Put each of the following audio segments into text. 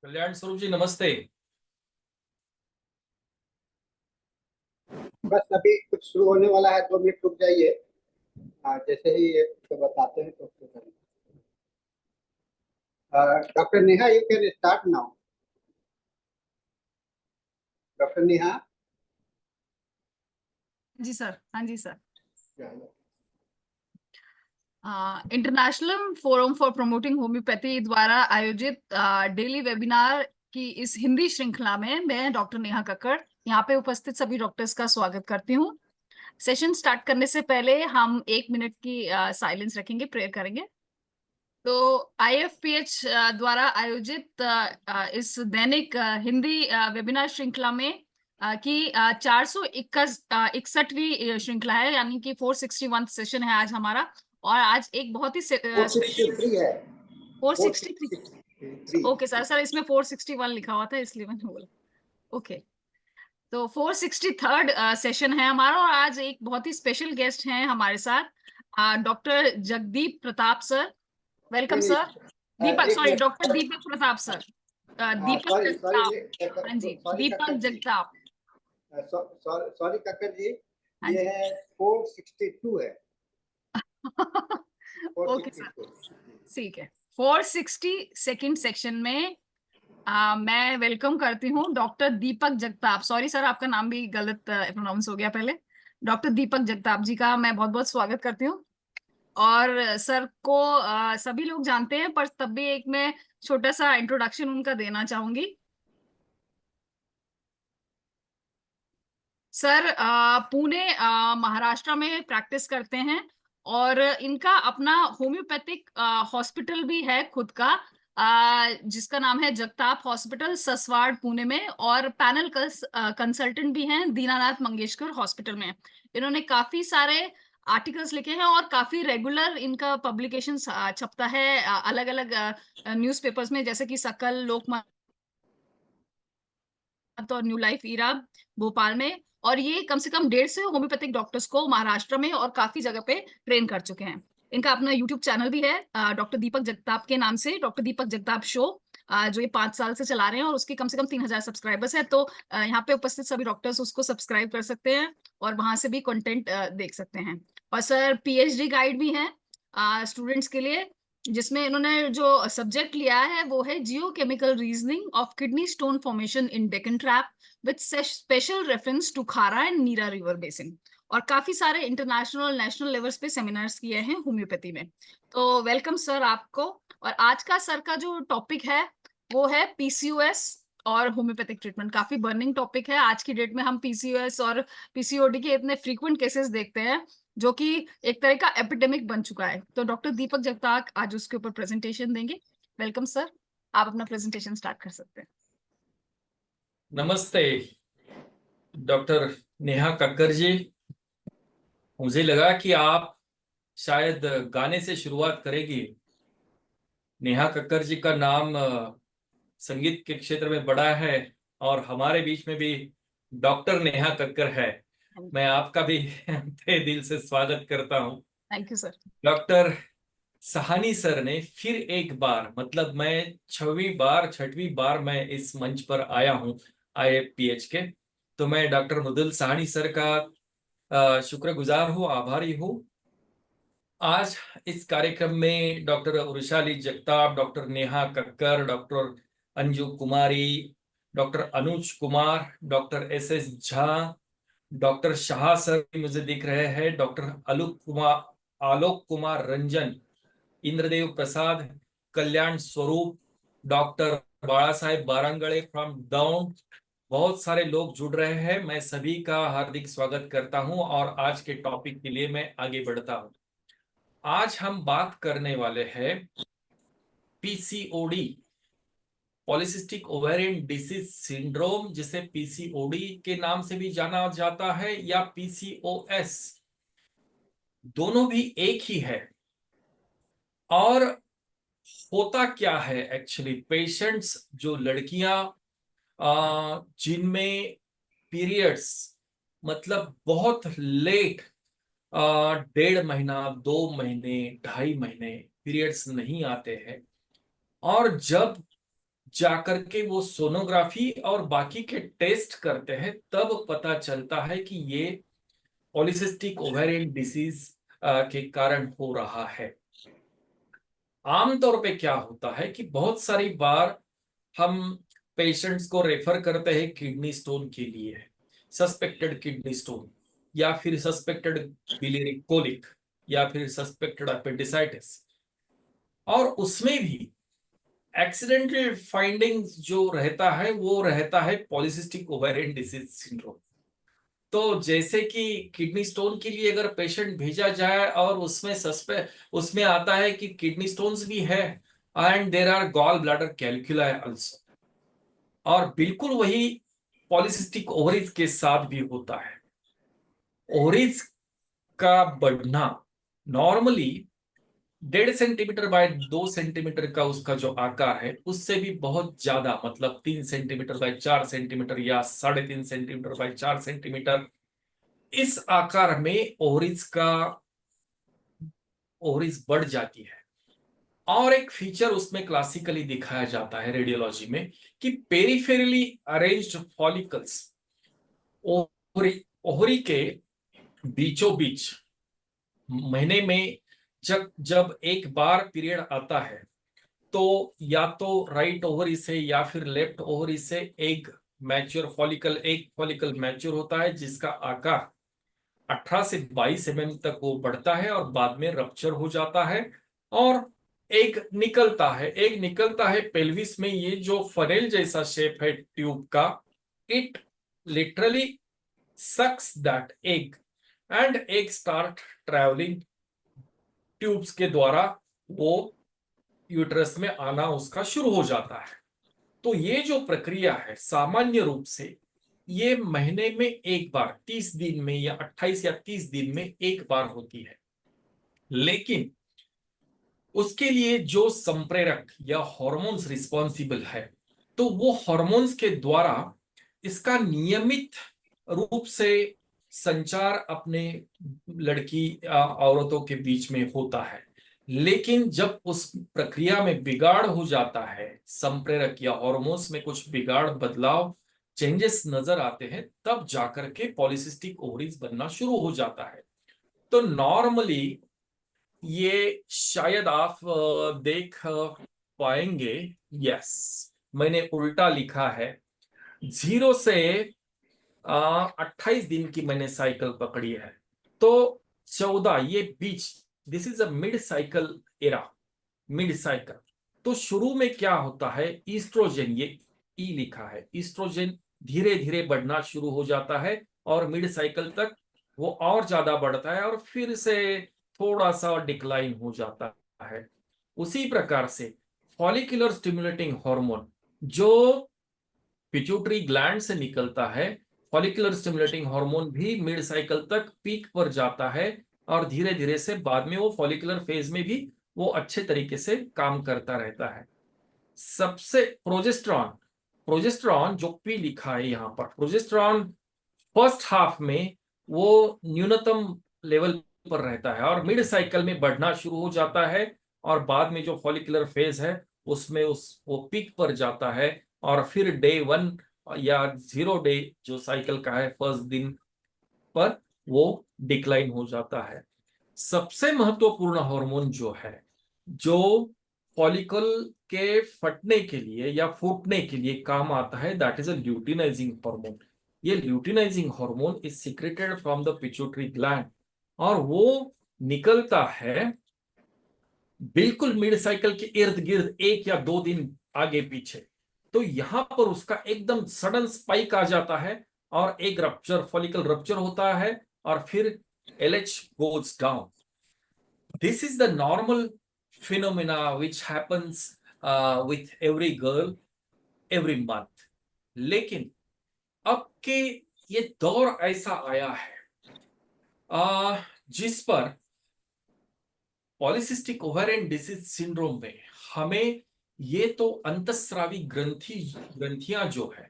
कल्याण स्वरूप जी नमस्ते। बस अभी कुछ शुरू होने वाला है, 2 मिनट रुक जाइए। जैसे ही ये तो बताते हैं तो शुरू करेंगे। Doctor Neha, you can start now. Doctor Neha. जी सर। हाँ जी sir. Yeah. International forum for promoting homoeopathy द्वारा आयोजित डेली वेबिनार की इस हिंदी श्रृंखला में मैं डॉक्टर नेहा कक्कड़ यहाँ पे उपस्थित सभी डॉक्टर्स का स्वागत करती हूँ। सेशन स्टार्ट करने से पहले हम 1 मिनट की साइलेंस रखेंगे, प्रेयर करेंगे। तो IFPH द्वारा आयोजित इस दैनिक हिंदी वेबिनार श्रृंखला में की 461वीं श्रृंखला है, यानी कि 461 सेशन है आज हमारा। और आज एक बहुत ही 463 है। 463। ओके सर, इसमें 461 लिखा हुआ था इसलिए मैंने बोला। ओके, तो 463rd सेशन है हमारा और आज एक बहुत ही स्पेशल गेस्ट हैं हमारे साथ, doctor Jagdeep Pratap sir. Welcome sir. Doctor Deepak Pratap sir. Deepak Jagtap. हाँ जी, दीपक जगताप। सॉरी कक्कर जी, हाँ ये जी। है 462 है। ओके सर, ठीक है। 462nd सेक्शन में मैं वेलकम करती हूँ डॉक्टर दीपक जगताप। सॉरी सर, आपका नाम भी गलत प्रोनाउंस हो गया पहले। डॉक्टर दीपक जगताप जी का मैं बहुत बहुत स्वागत करती हूँ। और सर को सभी लोग जानते हैं, पर तब भी एक मैं छोटा सा इंट्रोडक्शन उनका देना चाहूंगी। सर पुणे महाराष्ट्र में प्रैक्टिस करते हैं और इनका अपना होम्योपैथिक हॉस्पिटल भी है खुद का, जिसका नाम है जगताप हॉस्पिटल, ससवाड़ पुणे में। और पैनल कंसल्टेंट भी हैं दीनानाथ मंगेशकर हॉस्पिटल में। इन्होंने काफी सारे आर्टिकल्स लिखे हैं और काफी रेगुलर इनका पब्लिकेशन छपता है अलग अलग न्यूज़पेपर्स में, जैसे कि सकल, लोकमत और न्यू लाइफ ईरा भोपाल में। और ये कम से कम 150 होम्योपैथिक डॉक्टर्स को महाराष्ट्र में और काफी जगह पे ट्रेन कर चुके हैं। इनका अपना यूट्यूब चैनल भी है डॉक्टर दीपक जगताप के नाम से, डॉक्टर दीपक जगताप शो, जो ये 5 साल से चला रहे हैं और उसके कम से कम 3000 सब्सक्राइबर्स है। तो यहाँ पे उपस्थित सभी डॉक्टर्स उसको सब्सक्राइब कर सकते हैं और वहां से भी कंटेंट देख सकते हैं। और सर PhD गाइड भी है स्टूडेंट्स के लिए, जिसमें इन्होंने जो सब्जेक्ट लिया है वो है geochemical reasoning of kidney stone formation in Deccan trap with special reference to Khara and Nira river basin. और काफी सारे इंटरनेशनल और नेशनल लेवल्स पे सेमिनार्स किए हैं होम्योपैथी में। तो वेलकम सर आपको। और आज का सर का जो टॉपिक है वो है PCOS और होम्योपैथिक ट्रीटमेंट। काफी बर्निंग टॉपिक है आज की डेट में। हम PCOS और PCOD के इतने फ्रीक्वेंट केसेस देखते हैं जो कि एक तरह का एपिडेमिक बन चुका है। तो डॉक्टर दीपक जगताप आज उसके ऊपर प्रेजेंटेशन देंगे। वेलकम सर, आप अपना प्रेजेंटेशन स्टार्ट कर सकते हैं। नमस्ते डॉक्टर नेहा कक्कर जी। मुझे लगा कि आप शायद गाने से शुरुआत करेगी। नेहा कक्कर जी का नाम संगीत के क्षेत्र में बड़ा है और हमारे बीच में भी डॉक्टर नेहा कक्कर है। मैं आपका भी तहे दिल से स्वागत करता हूं। Thank you sir. Doctor Sahani sir ने फिर एक बार, मतलब मैं 6वीं बार मैं इस मंच पर आया हूं IFPH के। तो मैं डॉक्टर मुदुल सहानी सर का शुक्रगुजार हूँ, आभारी हूँ। आज इस कार्यक्रम में doctor Vrushali Jagtap, doctor Neha Kakkar, doctor Anju Kumari, doctor Anuj Kumar, doctor SS Jha, doctor Shah sir मुझे दिख रहे हैं, doctor Alok Kumar Ranjan, Indradev Prasad, Kalyan Swaroop, doctor Bala Saheb Barangade from Daund. बहुत सारे लोग जुड़ रहे हैं। मैं सभी का हार्दिक स्वागत करता हूं और आज के टॉपिक के लिए मैं आगे बढ़ता हूं। आज हम बात करने वाले हैं PCOD, polycystic ovarian disease syndrome, जिसे PCOD के नाम से भी जाना जाता है या PCOS, दोनों भी एक ही है। और होता क्या है एक्चुअली, पेशेंट्स जो लड़कियां जिनमें पीरियड्स मतलब बहुत लेट, 1.5 महीना, 2 महीने, 2.5 महीने पीरियड्स नहीं आते हैं, और जब जाकर के वो सोनोग्राफी और बाकी के टेस्ट करते हैं, तब पता चलता है कि ये पॉलीसिस्टिक ओवेरियन डिसीज के कारण हो रहा है। आमतौर पे क्या होता है कि बहुत सारी बार हम पेशेंट्स को रेफर करते हैं किडनी स्टोन के लिए, सस्पेक्टेड किडनी स्टोन, या फिर सस्पेक्टेड बिलियरी कोलिक, या फिर सस्पेक्टेड अपेंडिसाइटिस, और उसमें भी एक्सीडेंटल फाइंडिंग्स जो रहता है वो रहता है पॉलीसिस्टिक ओवेरियन डिसीज सिंड्रोम। तो जैसे कि किडनी स्टोन के लिए अगर पेशेंट भेजा जाए और उसमें आता है कि किडनी स्टोन्स भी है and there are gall bladder calculi also, और बिल्कुल वही पॉलीसिस्टिक ओवरीज के साथ भी होता है। ओवरीज का बढ़ना नॉर्मली 1.5 सेंटीमीटर बाय 2 सेंटीमीटर का उसका जो आकार है उससे भी बहुत ज्यादा, मतलब 3 सेंटीमीटर बाय 4 सेंटीमीटर या 3.5 सेंटीमीटर बाय 4 सेंटीमीटर, इस आकार में ओवरीज बढ़ जाती है। और एक फीचर उसमें क्लासिकली दिखाया जाता है रेडियोलॉजी में कि peripherally arranged follicles, ovary ovary के बीचों बीच महीने में जब जब एक बार पीरियड आता है, तो या तो राइट ओवरी से या फिर लेफ्ट ओवरी से एक फॉलिकल मैच्योर होता है, जिसका आकार 18 से 22 तक वो बढ़ता है और बाद में रप्चर हो जाता है। और एक निकलता है पेल्विस में, ये जो फनेल जैसा शेप है ट्यूब का, it literally sucks that egg and egg start travelling tubes के द्वारा, वो यूट्रस में आना उसका शुरू हो जाता है। तो ये जो प्रक्रिया है सामान्य रूप से ये महीने में एक बार 30 दिन में या 28 या 30 दिन में एक बार होती है। लेकिन उसके लिए जो संप्रेरक या हॉर्मोन्स रिस्पॉन्सिबल है, तो वो हॉर्मोन्स के द्वारा इसका नियमित रूप से संचार अपने लड़की औरतों के बीच में होता है। लेकिन जब उस प्रक्रिया में बिगाड़ हो जाता है, संप्रेरक या हॉर्मोन्स में कुछ बिगाड़, बदलाव, चेंजेस नजर आते हैं, तब जाकर के पॉलीसिस्टिक ओवरीज बनना शुरू हो जाता है। तो नॉर्मली ये शायद आप देख पाएंगे, यस मैंने उल्टा लिखा है, 0 से 28 दिन की मैंने साइकिल पकड़ी है। तो 14 ये बीच, this is a mid cycle era, mid cycle. तो शुरू में क्या होता है, ईस्ट्रोजन, ये ई लिखा है, ईस्ट्रोजन धीरे धीरे बढ़ना शुरू हो जाता है और मिड साइकिल तक वो और ज्यादा बढ़ता है और फिर से थोड़ा सा डिक्लाइन हो जाता है। उसी प्रकार से फॉलिकुलर स्टिमुलेटिंग हार्मोन जो पिट्यूटरी ग्लैंड से निकलता है, फॉलिकुलर स्टिमुलेटिंग हार्मोन भी मिड साइकिल तक पीक पर जाता है और धीरे धीरे से बाद में वो फॉलिकुलर फेज में भी वो अच्छे तरीके से काम करता रहता है। सबसे प्रोजेस्टेरॉन, प्रोजेस्टेरॉन जो पी लिखा है यहाँ पर, प्रोजेस्टेरॉन फर्स्ट हाफ में वो न्यूनतम लेवल पर रहता है और मिड साइकिल में बढ़ना शुरू हो जाता है और बाद में जो फॉलिकुलर फेज है उसमें वो पीक पर जाता है और फिर डे 1 या 0 डे जो साइकिल का है फर्स्ट दिन पर वो डिक्लाइन हो जाता है। सबसे महत्वपूर्ण हार्मोन जो है, जो फॉलिकल के फटने के लिए या फूटने के लिए काम आता है, that is a luteinizing hormone. ये luteinizing hormone is secreted from the pituitary gland और वो निकलता है बिल्कुल मिड साइकिल के इर्द गिर्द 1 या 2 दिन आगे पीछे। तो यहां पर उसका एकदम सडन स्पाइक आ जाता है और एक रप्चर, फॉलिकल रप्चर होता है और फिर LH goes down. This is the normal phenomena which happens with every girl every month. लेकिन अब के ये दौर ऐसा आया है जिस पर पॉलीसिस्टिक ओवेरियन डिसीज सिंड्रोम में हमें ये तो अंतस्रावी ग्रंथियां जो है,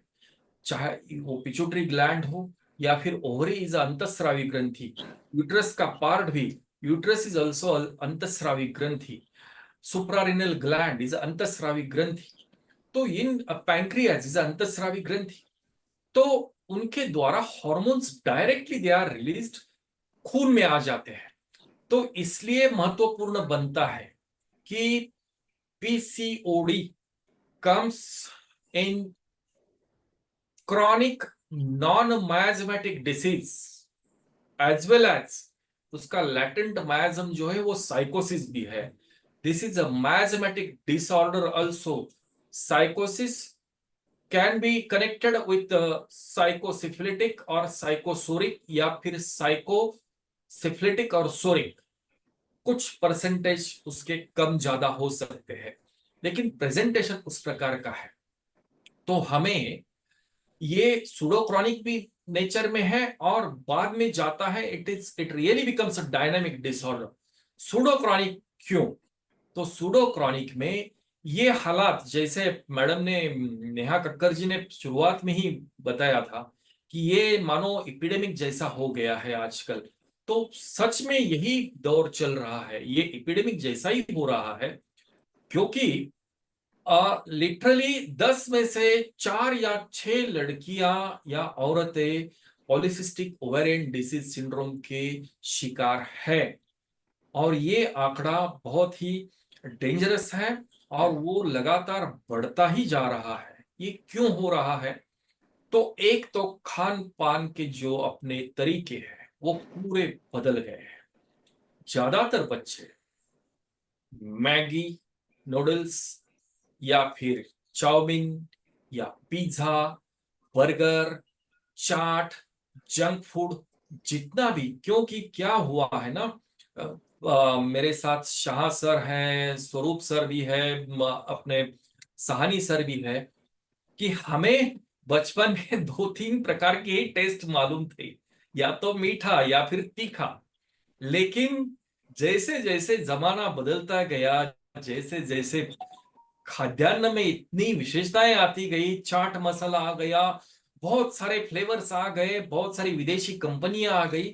चाहे वो पिट्यूटरी ग्लैंड हो या फिर ओवरी इज अंतस्रावी ग्रंथि, यूट्रस का पार्ट भी, यूट्रस इज ऑल्सो अंतस्रावी ग्रंथि, सुप्रारिनल ग्लैंड इज अंतस्रावी ग्रंथि। तो इन पैंक्रियाज इज अंतःस्रावी ग्रंथि, तो उनके द्वारा hormones directly they are released, खून में आ जाते हैं। तो इसलिए महत्वपूर्ण बनता है कि PCOD comes in chronic non miasmatic disease as well as उसका लैटेंट मायाजम जो है वो साइकोसिस भी है। This is a miasmatic disorder also. Sycosis can be connected with sycosyphilitic और साइकोसोरिक, या फिर साइकोसिफिलिटिक और सोरिक। कुछ परसेंटेज उसके कम ज्यादा हो सकते हैं, लेकिन प्रेजेंटेशन उस प्रकार का है। तो हमें ये सूडोक्रॉनिक भी नेचर में है और बाद में जाता है, it really becomes a dynamic disorder. Pseudochronic क्यों? तो सूडोक्रॉनिक में ये हालात, जैसे मैडम ने, नेहा कक्कर जी ने शुरुआत में ही बताया था कि ये मानो एपिडेमिक जैसा हो गया है आजकल। तो सच में यही दौर चल रहा है, ये एपिडेमिक जैसा ही हो रहा है, क्योंकि लिटरली 10 में से 4 या 6 लड़कियां या औरतें पॉलिसिस्टिक ओवेरियन डिसीज सिंड्रोम के शिकार है। और ये आंकड़ा बहुत ही डेंजरस है और वो लगातार बढ़ता ही जा रहा है। ये क्यों हो रहा है? तो एक तो खान पान के जो अपने तरीके हैं वो पूरे बदल गए हैं। ज्यादातर बच्चे मैगी, नूडल्स, या फिर चाउमीन, या पिज्जा, बर्गर, चाट, जंक फूड, जितना भी, क्योंकि क्या हुआ है ना, मेरे साथ शाह सर हैं, स्वरूप सर भी है, अपने सहानी सर भी है, कि हमें बचपन में 2-3 प्रकार के टेस्ट मालूम थे, या तो मीठा या फिर तीखा। लेकिन जैसे जैसे जमाना बदलता गया, जैसे जैसे खाद्यान्न में इतनी विशेषताएं आती गई, चाट मसाला आ गया, बहुत सारे फ्लेवर्स आ गए, बहुत सारी विदेशी कंपनियां आ गई,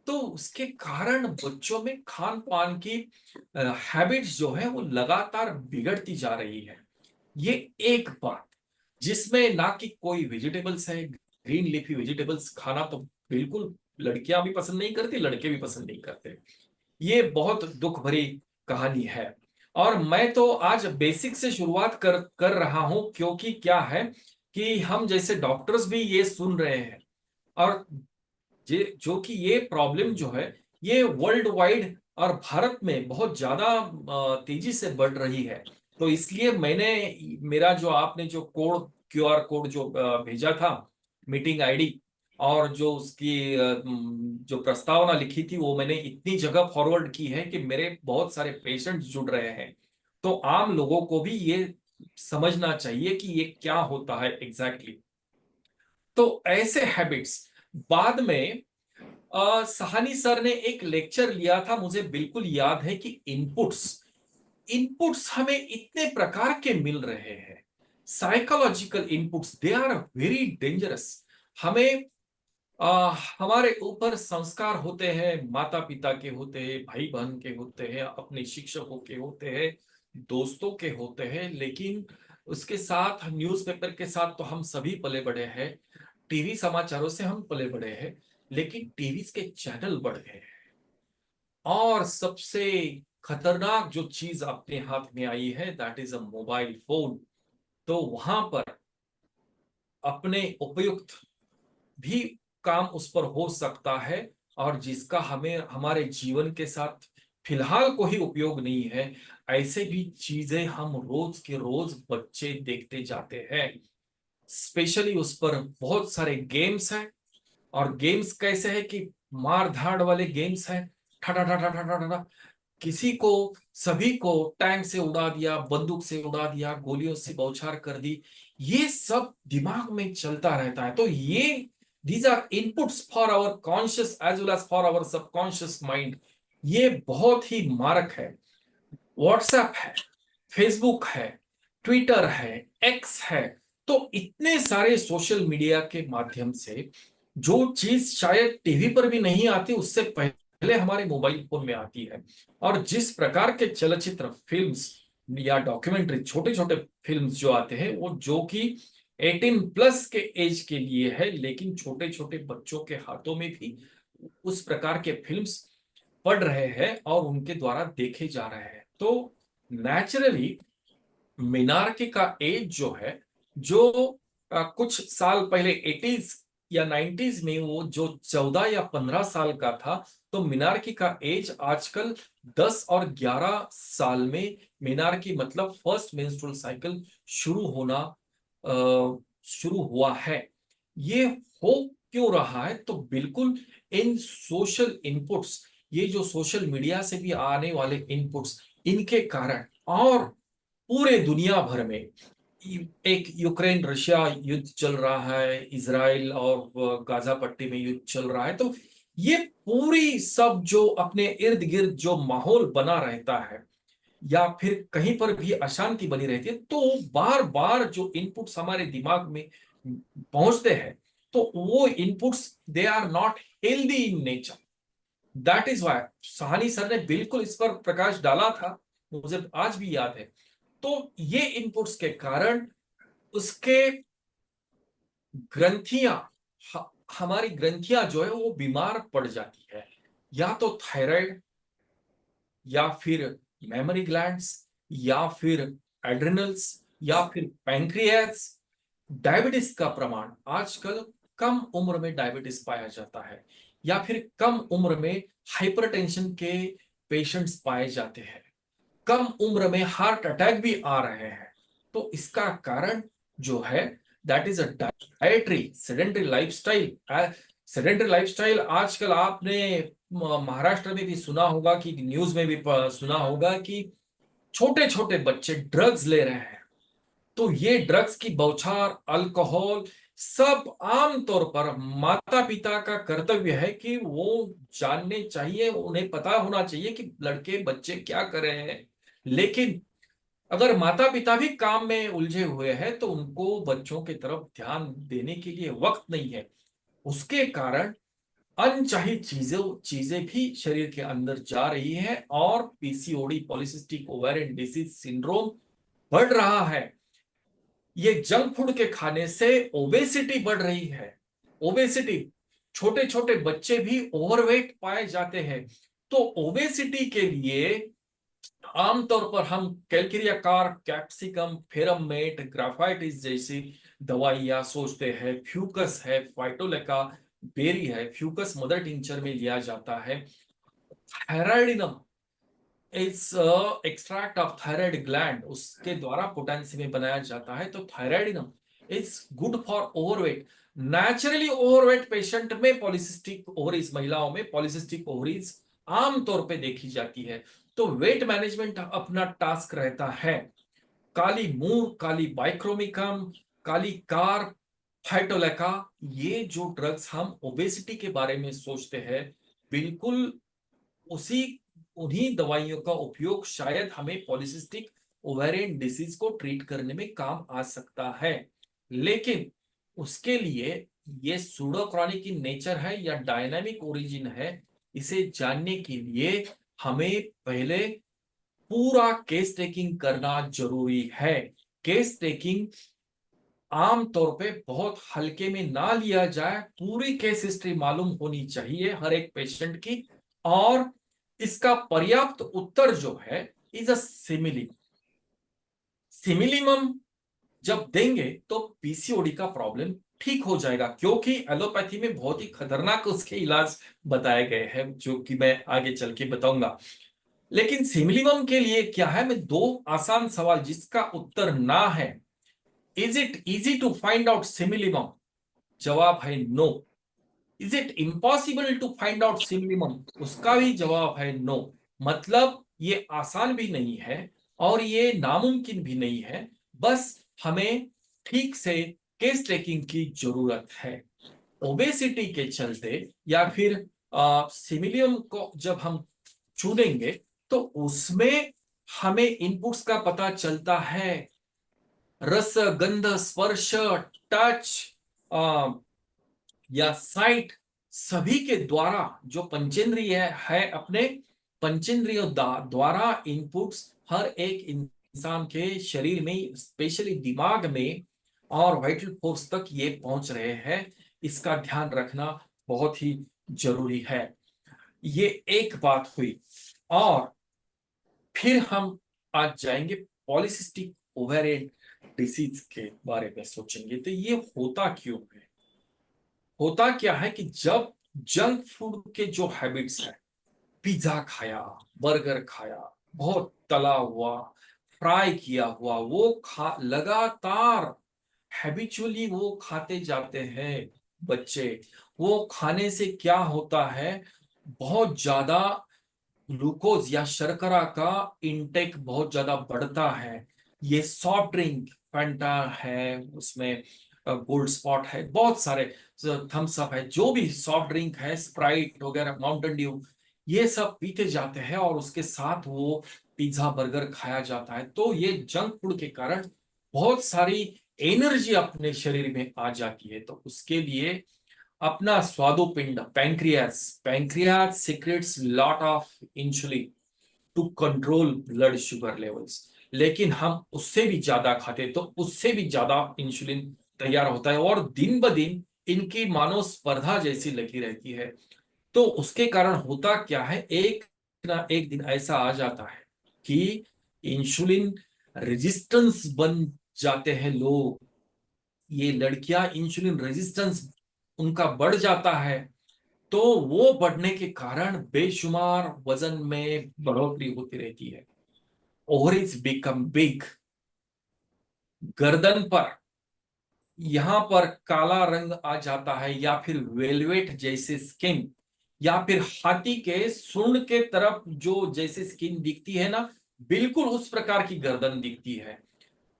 तो उसके कारण बच्चों में खान पान की हैबिट्स जो है वो लगातार बिगड़ती जा रही है। ये एक बात, जिसमें ना कि कोई वेजिटेबल्स है, ग्रीन लीफी वेजिटेबल्स खाना तो बिल्कुल लड़कियां भी पसंद नहीं करती, लड़के भी पसंद नहीं करते। ये बहुत दुख भरी कहानी है। और मैं तो आज बेसिक से शुरुआत कर कर रहा हूं, क्योंकि क्या है कि हम जैसे डॉक्टर्स भी ये सुन रहे हैं, और जो कि ये प्रॉब्लम जो है ये वर्ल्ड वाइड और भारत में बहुत ज्यादा तेजी से बढ़ रही है। तो इसलिए मैंने, मेरा जो आपने जो कोड, क्यूआर कोड जो भेजा था, मीटिंग आईडी, और जो उसकी जो प्रस्तावना लिखी थी, वो मैंने इतनी जगह फॉरवर्ड की है कि मेरे बहुत सारे पेशेंट्स जुड़ रहे हैं। तो आम लोगों को भी ये समझना चाहिए कि ये क्या होता है एग्जैक्टली exactly। तो ऐसे हैबिट्स बाद में सहानी सर ने एक लेक्चर लिया था, मुझे बिल्कुल याद है कि इनपुट्स इनपुट्स हमें इतने प्रकार के मिल रहे हैं। Psychological inputs, they are very dangerous. हमें हमारे ऊपर संस्कार होते हैं, माता पिता के होते हैं, भाई बहन के होते हैं, अपने शिक्षकों के होते हैं, दोस्तों के होते हैं, लेकिन उसके साथ न्यूज़पेपर के साथ तो हम सभी पले बड़े हैं, टीवी समाचारों से हम पले बड़े हैं, लेकिन टीवी के चैनल बढ़ गए हैं। और सबसे खतरनाक जो चीज अपने हाथ में आई है, that is a mobile phone. तो वहां पर अपने उपयुक्त भी काम उस पर हो सकता है, और जिसका हमें हमारे जीवन के साथ फिलहाल कोई उपयोग नहीं है, ऐसे भी चीजें हम रोज के रोज बच्चे देखते जाते हैं। स्पेशली उस पर बहुत सारे गेम्स हैं, और गेम्स कैसे है कि मार धाड़ वाले गेम्स हैं, ठा ठा ठा ठा ठा ठा, किसी को, सभी को टैंक से उड़ा दिया, बंदूक से उड़ा दिया, गोलियों से बौछार कर दी, ये सब दिमाग में चलता रहता है। तो ये these are inputs for our conscious as well as for our subconscious mind. ये बहुत ही मारक है। व्हाट्सएप है, फेसबुक है, ट्विटर है, एक्स है, तो इतने सारे सोशल मीडिया के माध्यम से जो चीज शायद टीवी पर भी नहीं आती, उससे पहले हमारे मोबाइल फोन में आती है। और जिस प्रकार के चलचित्र, फिल्म्स या डॉक्यूमेंट्री, छोटे छोटे फिल्म्स जो आते हैं वो जो कि 18+ के एज के लिए है, लेकिन छोटे छोटे बच्चों के हाथों में भी उस प्रकार के फिल्म्स पढ़ रहे हैं और उनके द्वारा देखे जा रहे हैं। तो नेचुरली मिनार्की का एज जो है, जो कुछ साल पहले 80s या 90s में वो जो 14 या 15 साल का था, तो मिनार्की का एज आजकल 10 और 11 साल में मिनार्की मतलब फर्स्ट मेंस्ट्रुअल साइकिल शुरू होना शुरू हुआ है। ये हो क्यों रहा है? तो बिल्कुल इन सोशल इनपुट्स, ये जो सोशल मीडिया से भी आने वाले इनपुट्स, इनके कारण, और पूरे दुनिया भर में एक यूक्रेन रशिया युद्ध चल रहा है, इजराइल और गाजा पट्टी में युद्ध चल रहा है, तो ये पूरी सब जो अपने इर्द गिर्द जो माहौल बना रहता है या फिर कहीं पर भी अशांति बनी रहती है, तो बार बार जो इनपुट्स हमारे दिमाग में पहुंचते हैं, तो वो inputs they are not healthy in nature. That is why Sahni sir ने बिल्कुल इस पर प्रकाश डाला था, मुझे आज भी याद है। तो ये इनपुट्स के कारण उसके ग्रंथियां, हमारी ग्रंथियां जो है वो बीमार पड़ जाती है, या तो थायराइड, या फिर मेमोरी ग्लैंड्स, या फिर एड्रिनल्स, या फिर पैंक्रियास। डायबिटीज का प्रमाण आजकल कम उम्र में डायबिटीज पाया जाता है, या फिर कम उम्र में हाइपरटेंशन के पेशेंट्स पाए जाते हैं, कम उम्र में हार्ट अटैक भी आ रहे हैं। तो इसका कारण जो है, that is a dietary sedentary lifestyle. Sedentary lifestyle आजकल आपने महाराष्ट्र में भी सुना होगा, कि न्यूज में भी सुना होगा कि छोटे छोटे बच्चे ड्रग्स ले रहे हैं। तो ये ड्रग्स की बौछार, अल्कोहल, सब आम तौर पर माता पिता का कर्तव्य है कि वो जानने चाहिए, उन्हें पता होना चाहिए कि लड़के बच्चे क्या कर रहे हैं। लेकिन अगर माता पिता भी काम में उलझे हुए हैं, तो उनको बच्चों की तरफ ध्यान देने के लिए वक्त नहीं है। उसके कारण अनचाही चीजें भी शरीर के अंदर जा रही है, और PCOD, polycystic ovarian disease syndrome बढ़ रहा है। ये जंक फूड के खाने से ओबेसिटी बढ़ रही है। ओबेसिटी, छोटे छोटे बच्चे भी ओवरवेट पाए जाते हैं। तो ओबेसिटी के लिए आमतौर पर हम कैलकेरिया कार, कैप्सिकम, फेरमेट, ग्राफाइटिस जैसी दवाइयां सोचते हैं। फ्यूकस है, फाइटोलेका बेरी है, फ्यूकस मदर टिंचर में लिया जाता है। थायराइडिनम इस एक्सट्रैक्ट ऑफ थायराइड ग्लैंड, उसके द्वारा पोटेंसी में बनाया जाता है। तो thyroidinum is good for overweight. Naturally overweight patient में पॉलिसिस्टिक ओवरीज, महिलाओं में पॉलिसिस्टिक ओवरीज आमतौर पे देखी जाती है। तो वेट मैनेजमेंट अपना टास्क रहता है। काली मूर, काली बाइक्रोमिकम, काली कार, फाइटोलेका, ये जो ड्रग्स हम ओबेसिटी के बारे में सोचते हैं, बिल्कुल उसी उन्हीं दवाइयों का उपयोग शायद हमें पॉलिसिस्टिक ओवेरियन डिसीज को ट्रीट करने में काम आ सकता है। लेकिन उसके लिए ये सूडो क्रॉनिक इन नेचर है या डायनामिक ओरिजिन है, इसे जानने के लिए हमें पहले पूरा केस टेकिंग करना जरूरी है। केस टेकिंग आमतौर पे बहुत हल्के में ना लिया जाए, पूरी केस हिस्ट्री मालूम होनी चाहिए हर एक पेशेंट की, और इसका पर्याप्त उत्तर जो है इज अ सिमिली। सिमिलीमम जब देंगे तो पीसीओडी का प्रॉब्लम ठीक हो जाएगा, क्योंकि एलोपैथी में बहुत ही खतरनाक उसके इलाज बताए गए हैं, जो कि मैं आगे चल के बताऊंगा। लेकिन सिमिलीमम के लिए क्या है, मैं दो आसान सवाल जिसका उत्तर ना है। Is it easy to find out similimum? जवाब है no. Is it impossible to find out similimum? उसका भी जवाब है नो। मतलब ये आसान भी नहीं है और ये नामुमकिन भी नहीं है, बस हमें ठीक से केस टेकिंग की जरूरत है। ओबेसिटी के चलते या फिर सिमिलियम को जब हम चुनेंगे, तो उसमें हमें इनपुट्स का पता चलता है। रस, गंध, स्पर्श, टच या साइट, सभी के द्वारा जो पंचेंद्रिय है अपने पंचेंद्रियों द्वारा इनपुट्स हर एक इंसान के शरीर में, स्पेशली दिमाग में और वाइटल फोर्स तक ये पहुंच रहे हैं, इसका ध्यान रखना बहुत ही जरूरी है। ये एक बात हुई। और फिर हम आज जाएंगे पॉलिसिस्टिक ओवेरियन डिसीज के बारे में सोचेंगे। तो ये होता क्यों है? होता क्या है कि जब जंक फूड के जो हैबिट्स है, पिज्जा खाया, बर्गर खाया, बहुत तला हुआ, फ्राई किया हुआ, वो खा लगातार हैबिचुअली वो खाते जाते हैं बच्चे। वो खाने से क्या होता है, बहुत ज्यादा ग्लूकोज या शर्करा का इनटेक बहुत ज्यादा बढ़ता है। ये सॉफ्ट ड्रिंक फैंटा है, उसमें गोल्ड स्पॉट है, बहुत सारे थम्स अप है, जो भी सॉफ्ट ड्रिंक है, स्प्राइट वगैरह, माउंटेन ड्यू, ये सब पीते जाते हैं और उसके साथ वो पिज्जा बर्गर खाया जाता है। तो ये जंक फूड के कारण बहुत सारी एनर्जी अपने शरीर में आ जाती है। तो उसके लिए अपना स्वादुपिंड pancreas pancreas secretes lot of insulin to control blood sugar levels. लेकिन हम उससे भी ज्यादा खाते, तो उससे भी ज्यादा इंसुलिन तैयार होता है और दिन ब दिन इनकी मानो स्पर्धा जैसी लगी रहती है। तो उसके कारण होता क्या है, एक ना एक दिन ऐसा आ जाता है कि इंसुलिन रेजिस्टेंस बन जाते हैं लोग। ये लड़कियां इंसुलिन रेजिस्टेंस उनका बढ़ जाता है। तो वो बढ़ने के कारण बेशुमार वजन में बढ़ोतरी होती रहती है। Ovaries become big. गर्दन पर यहां पर काला रंग आ जाता है, या फिर वेलवेट जैसे स्किन, या फिर हाथी के सूंड के तरफ जो जैसे स्किन दिखती है ना, बिल्कुल उस प्रकार की गर्दन दिखती है।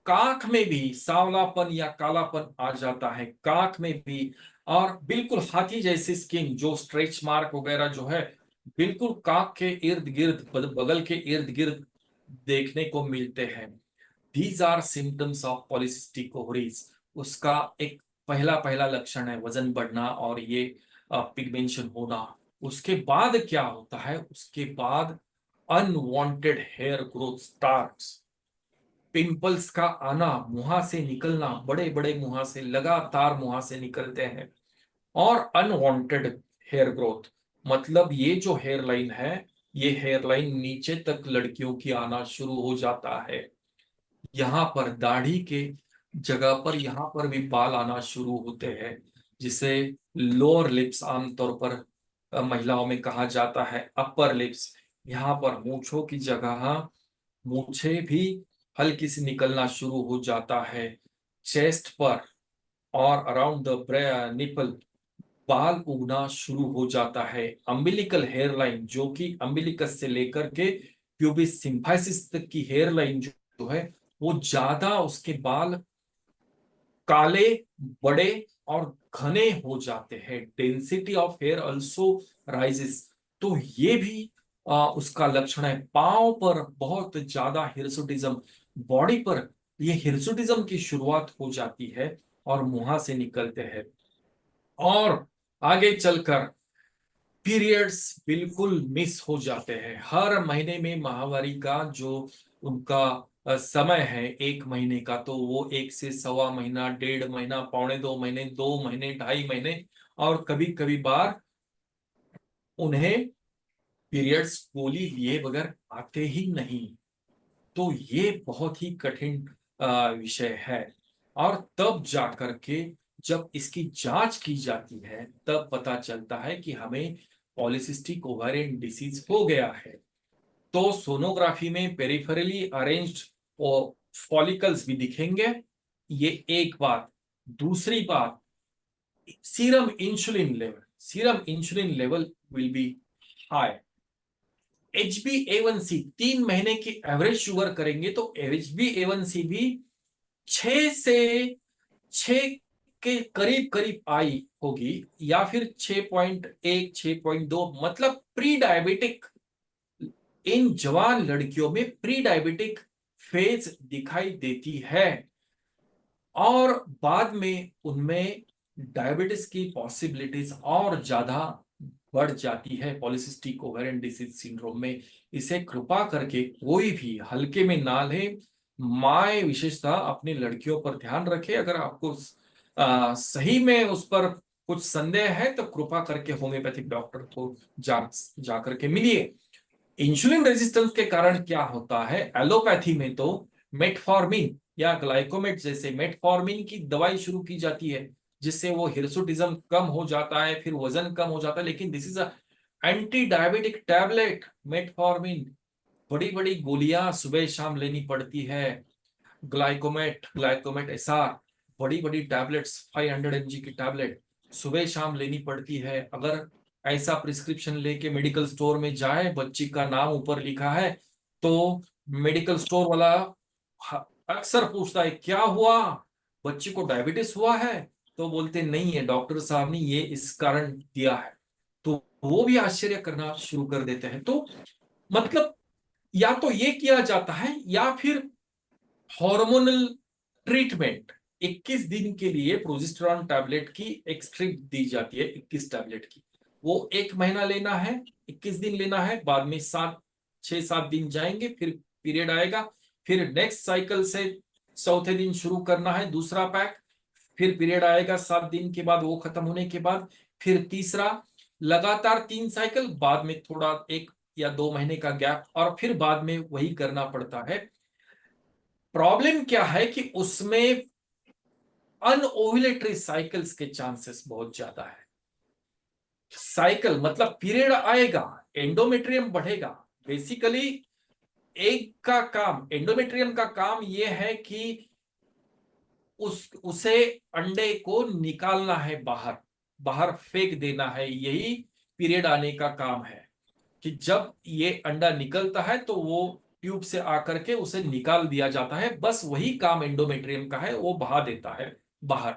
काख में भी सांवलापन या कालापन आ जाता है, काख में भी। और बिल्कुल हाथी जैसी स्किन, जो स्ट्रेच मार्क वगैरह जो है, बिल्कुल काख के इर्द गिर्द, बगल के इर्द गिर्द देखने को मिलते हैं। These are symptoms of polycystic ovaries. उसका एक पहला पहला लक्षण है वजन बढ़ना और ये पिगमेंशन होना। उसके बाद क्या होता है, उसके बाद unwanted hair growth starts. Pimples का आना, मुंह से निकलना, बड़े बड़े मुंह से, लगातार मुंह से निकलते हैं। और अनवांटेड हेयर ग्रोथ मतलब ये जो हेयर लाइन है, ये हेयर लाइन नीचे तक लड़कियों की आना शुरू हो जाता है। यहाँ पर दाढ़ी के जगह पर यहाँ पर भी बाल आना शुरू होते हैं, जिसे लोअर लिप्स आमतौर पर महिलाओं में कहा जाता है अपर लिप्स। यहाँ पर मूंछों की जगह मूछे भी हल्की सी निकलना शुरू हो जाता है। चेस्ट पर और अराउंड द निपल बाल उगना शुरू हो जाता है। अम्बिलिकल हेयर लाइन, जो कि अम्बिलिकस से लेकर के प्यूबिस सिम्फाइसिस तक की हेयर लाइन जो है, वो ज्यादा उसके बाल काले, बड़े और घने हो जाते हैं। Density of hair also rises. तो ये भी उसका लक्षण है। पांव पर बहुत ज्यादा हिरसुटिज्म, बॉडी पर ये हिरसुटिज्म की शुरुआत हो जाती है और मुंह से निकलते हैं। और आगे चलकर पीरियड्स बिल्कुल मिस हो जाते हैं। हर महीने में माहवारी का जो उनका समय है, एक महीने का, तो वो 1 से 1.25 महीना, 1.5 महीना, 1.25 महीने, 2 महीने, 2.5 महीने, और कभी कभी बार उन्हें पीरियड्स गोली लिए बगैर आते ही नहीं। तो ये बहुत ही कठिन विषय है। और तब जाकर के जब इसकी जांच की जाती है, तब पता चलता है कि हमें पॉलिसिस्टिक ओवेरियन डिसीज हो गया है। तो सोनोग्राफी में पेरिफेरली अरेंज्ड फॉलिकल्स भी दिखेंगे। ये एक बात। दूसरी बात, serum insulin level will be high. HbA1c 3 महीने की एवरेज शुगर करेंगे तो HbA1c भी 6 से 6 के करीब करीब आई होगी, या फिर 6.1, 6.2, मतलब प्री डायबिटिक। इन जवान लड़कियों में प्री डायबिटिक फेज दिखाई देती है और बाद में उनमें डायबिटीज की पॉसिबिलिटीज और ज्यादा बढ़ जाती है पॉलिसिस्टिक ओवेरियन डिसीज सिंड्रोम में। इसे कृपा करके कोई भी हल्के में ना ले। माँ विशेषतः अपनी लड़कियों पर ध्यान रखे। अगर आपको सही में उस पर कुछ संदेह है तो कृपा करके होम्योपैथिक डॉक्टर को जा करके मिलिए। इंसुलिन रेजिस्टेंस के कारण क्या होता है, एलोपैथी में तो मेटफॉर्मिन या ग्लाइकोमेट जैसे मेटफॉर्मिन की दवाई शुरू की जाती है, जिससे वो हिरसुटिज्म कम हो जाता है, फिर वजन कम हो जाता है। लेकिन this is a anti diabetic tablet. Metformin बड़ी बड़ी गोलियां सुबह शाम लेनी पड़ती है। ग्लाइकोमेट एसआर बड़ी बड़ी टैबलेट्स 500 mg की टैबलेट सुबह शाम लेनी पड़ती है। अगर ऐसा प्रिस्क्रिप्शन लेके मेडिकल स्टोर में जाए, बच्ची का नाम ऊपर लिखा है, तो मेडिकल स्टोर वाला अक्सर पूछता है क्या हुआ, बच्ची को डायबिटीज हुआ है? तो बोलते नहीं है डॉक्टर साहब ने ये इस कारण दिया है। तो वो भी आश्चर्य करना शुरू कर देते हैं। तो मतलब या तो ये किया जाता है या फिर हार्मोनल ट्रीटमेंट। 21 दिन के लिए प्रोजेस्टेरॉन टैबलेट की एक स्ट्रिप दी जाती है, 21 टैबलेट की। वो 1 महीना लेना है, 21 दिन लेना है, बाद में 6-7 दिन जाएंगे, फिर पीरियड आएगा, फिर नेक्स्ट साइकिल से चौथे दिन शुरू करना है दूसरा पैक, फिर पीरियड आएगा 7 दिन के बाद, वो खत्म होने के बाद फिर तीसरा, लगातार 3 साइकिल, बाद में थोड़ा 1 या 2 महीने का गैप, और फिर बाद में वही करना पड़ता है। प्रॉब्लम क्या है कि उसमें अनओव्युलेटरी साइकिल्स के चांसेस बहुत ज्यादा है। साइकिल मतलब पीरियड आएगा, एंडोमेट्रियम बढ़ेगा। बेसिकली एग का काम, एंडोमेट्रियम का काम यह है कि उसे अंडे को निकालना है बाहर, बाहर फेंक देना है। यही पीरियड आने का काम है कि जब ये अंडा निकलता है तो वो ट्यूब से आकर के उसे निकाल दिया जाता है। बस वही काम एंडोमेट्रियम का है, वो बहा देता है बाहर।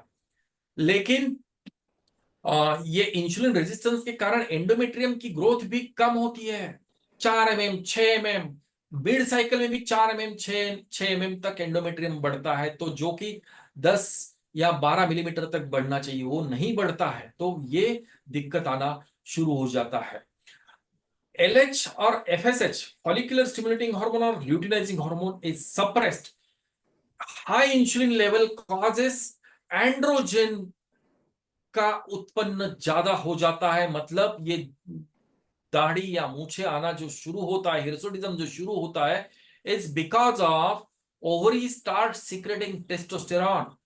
लेकिन ये इंसुलिन रेजिस्टेंस के कारण एंडोमेट्रियम की ग्रोथ भी कम होती है। 4 mm 6 mm, मिड साइकिल में भी 4 mm 6 mm तक एंडोमेट्रियम बढ़ता है, तो जो कि 10 या 12 मिलीमीटर तक बढ़ना चाहिए वो नहीं बढ़ता है। तो ये दिक्कत आना शुरू हो जाता है। LH और FSH, follicular stimulating hormone or luteinizing hormone, is suppressed. High insulin level causes androgen का उत्पन्न ज्यादा हो जाता है। मतलब ये दाढ़ी या मूछे आना जो शुरू होता है, हिरसुटिज्म जो शुरू होता है, is because of ovary start secreting testosterone.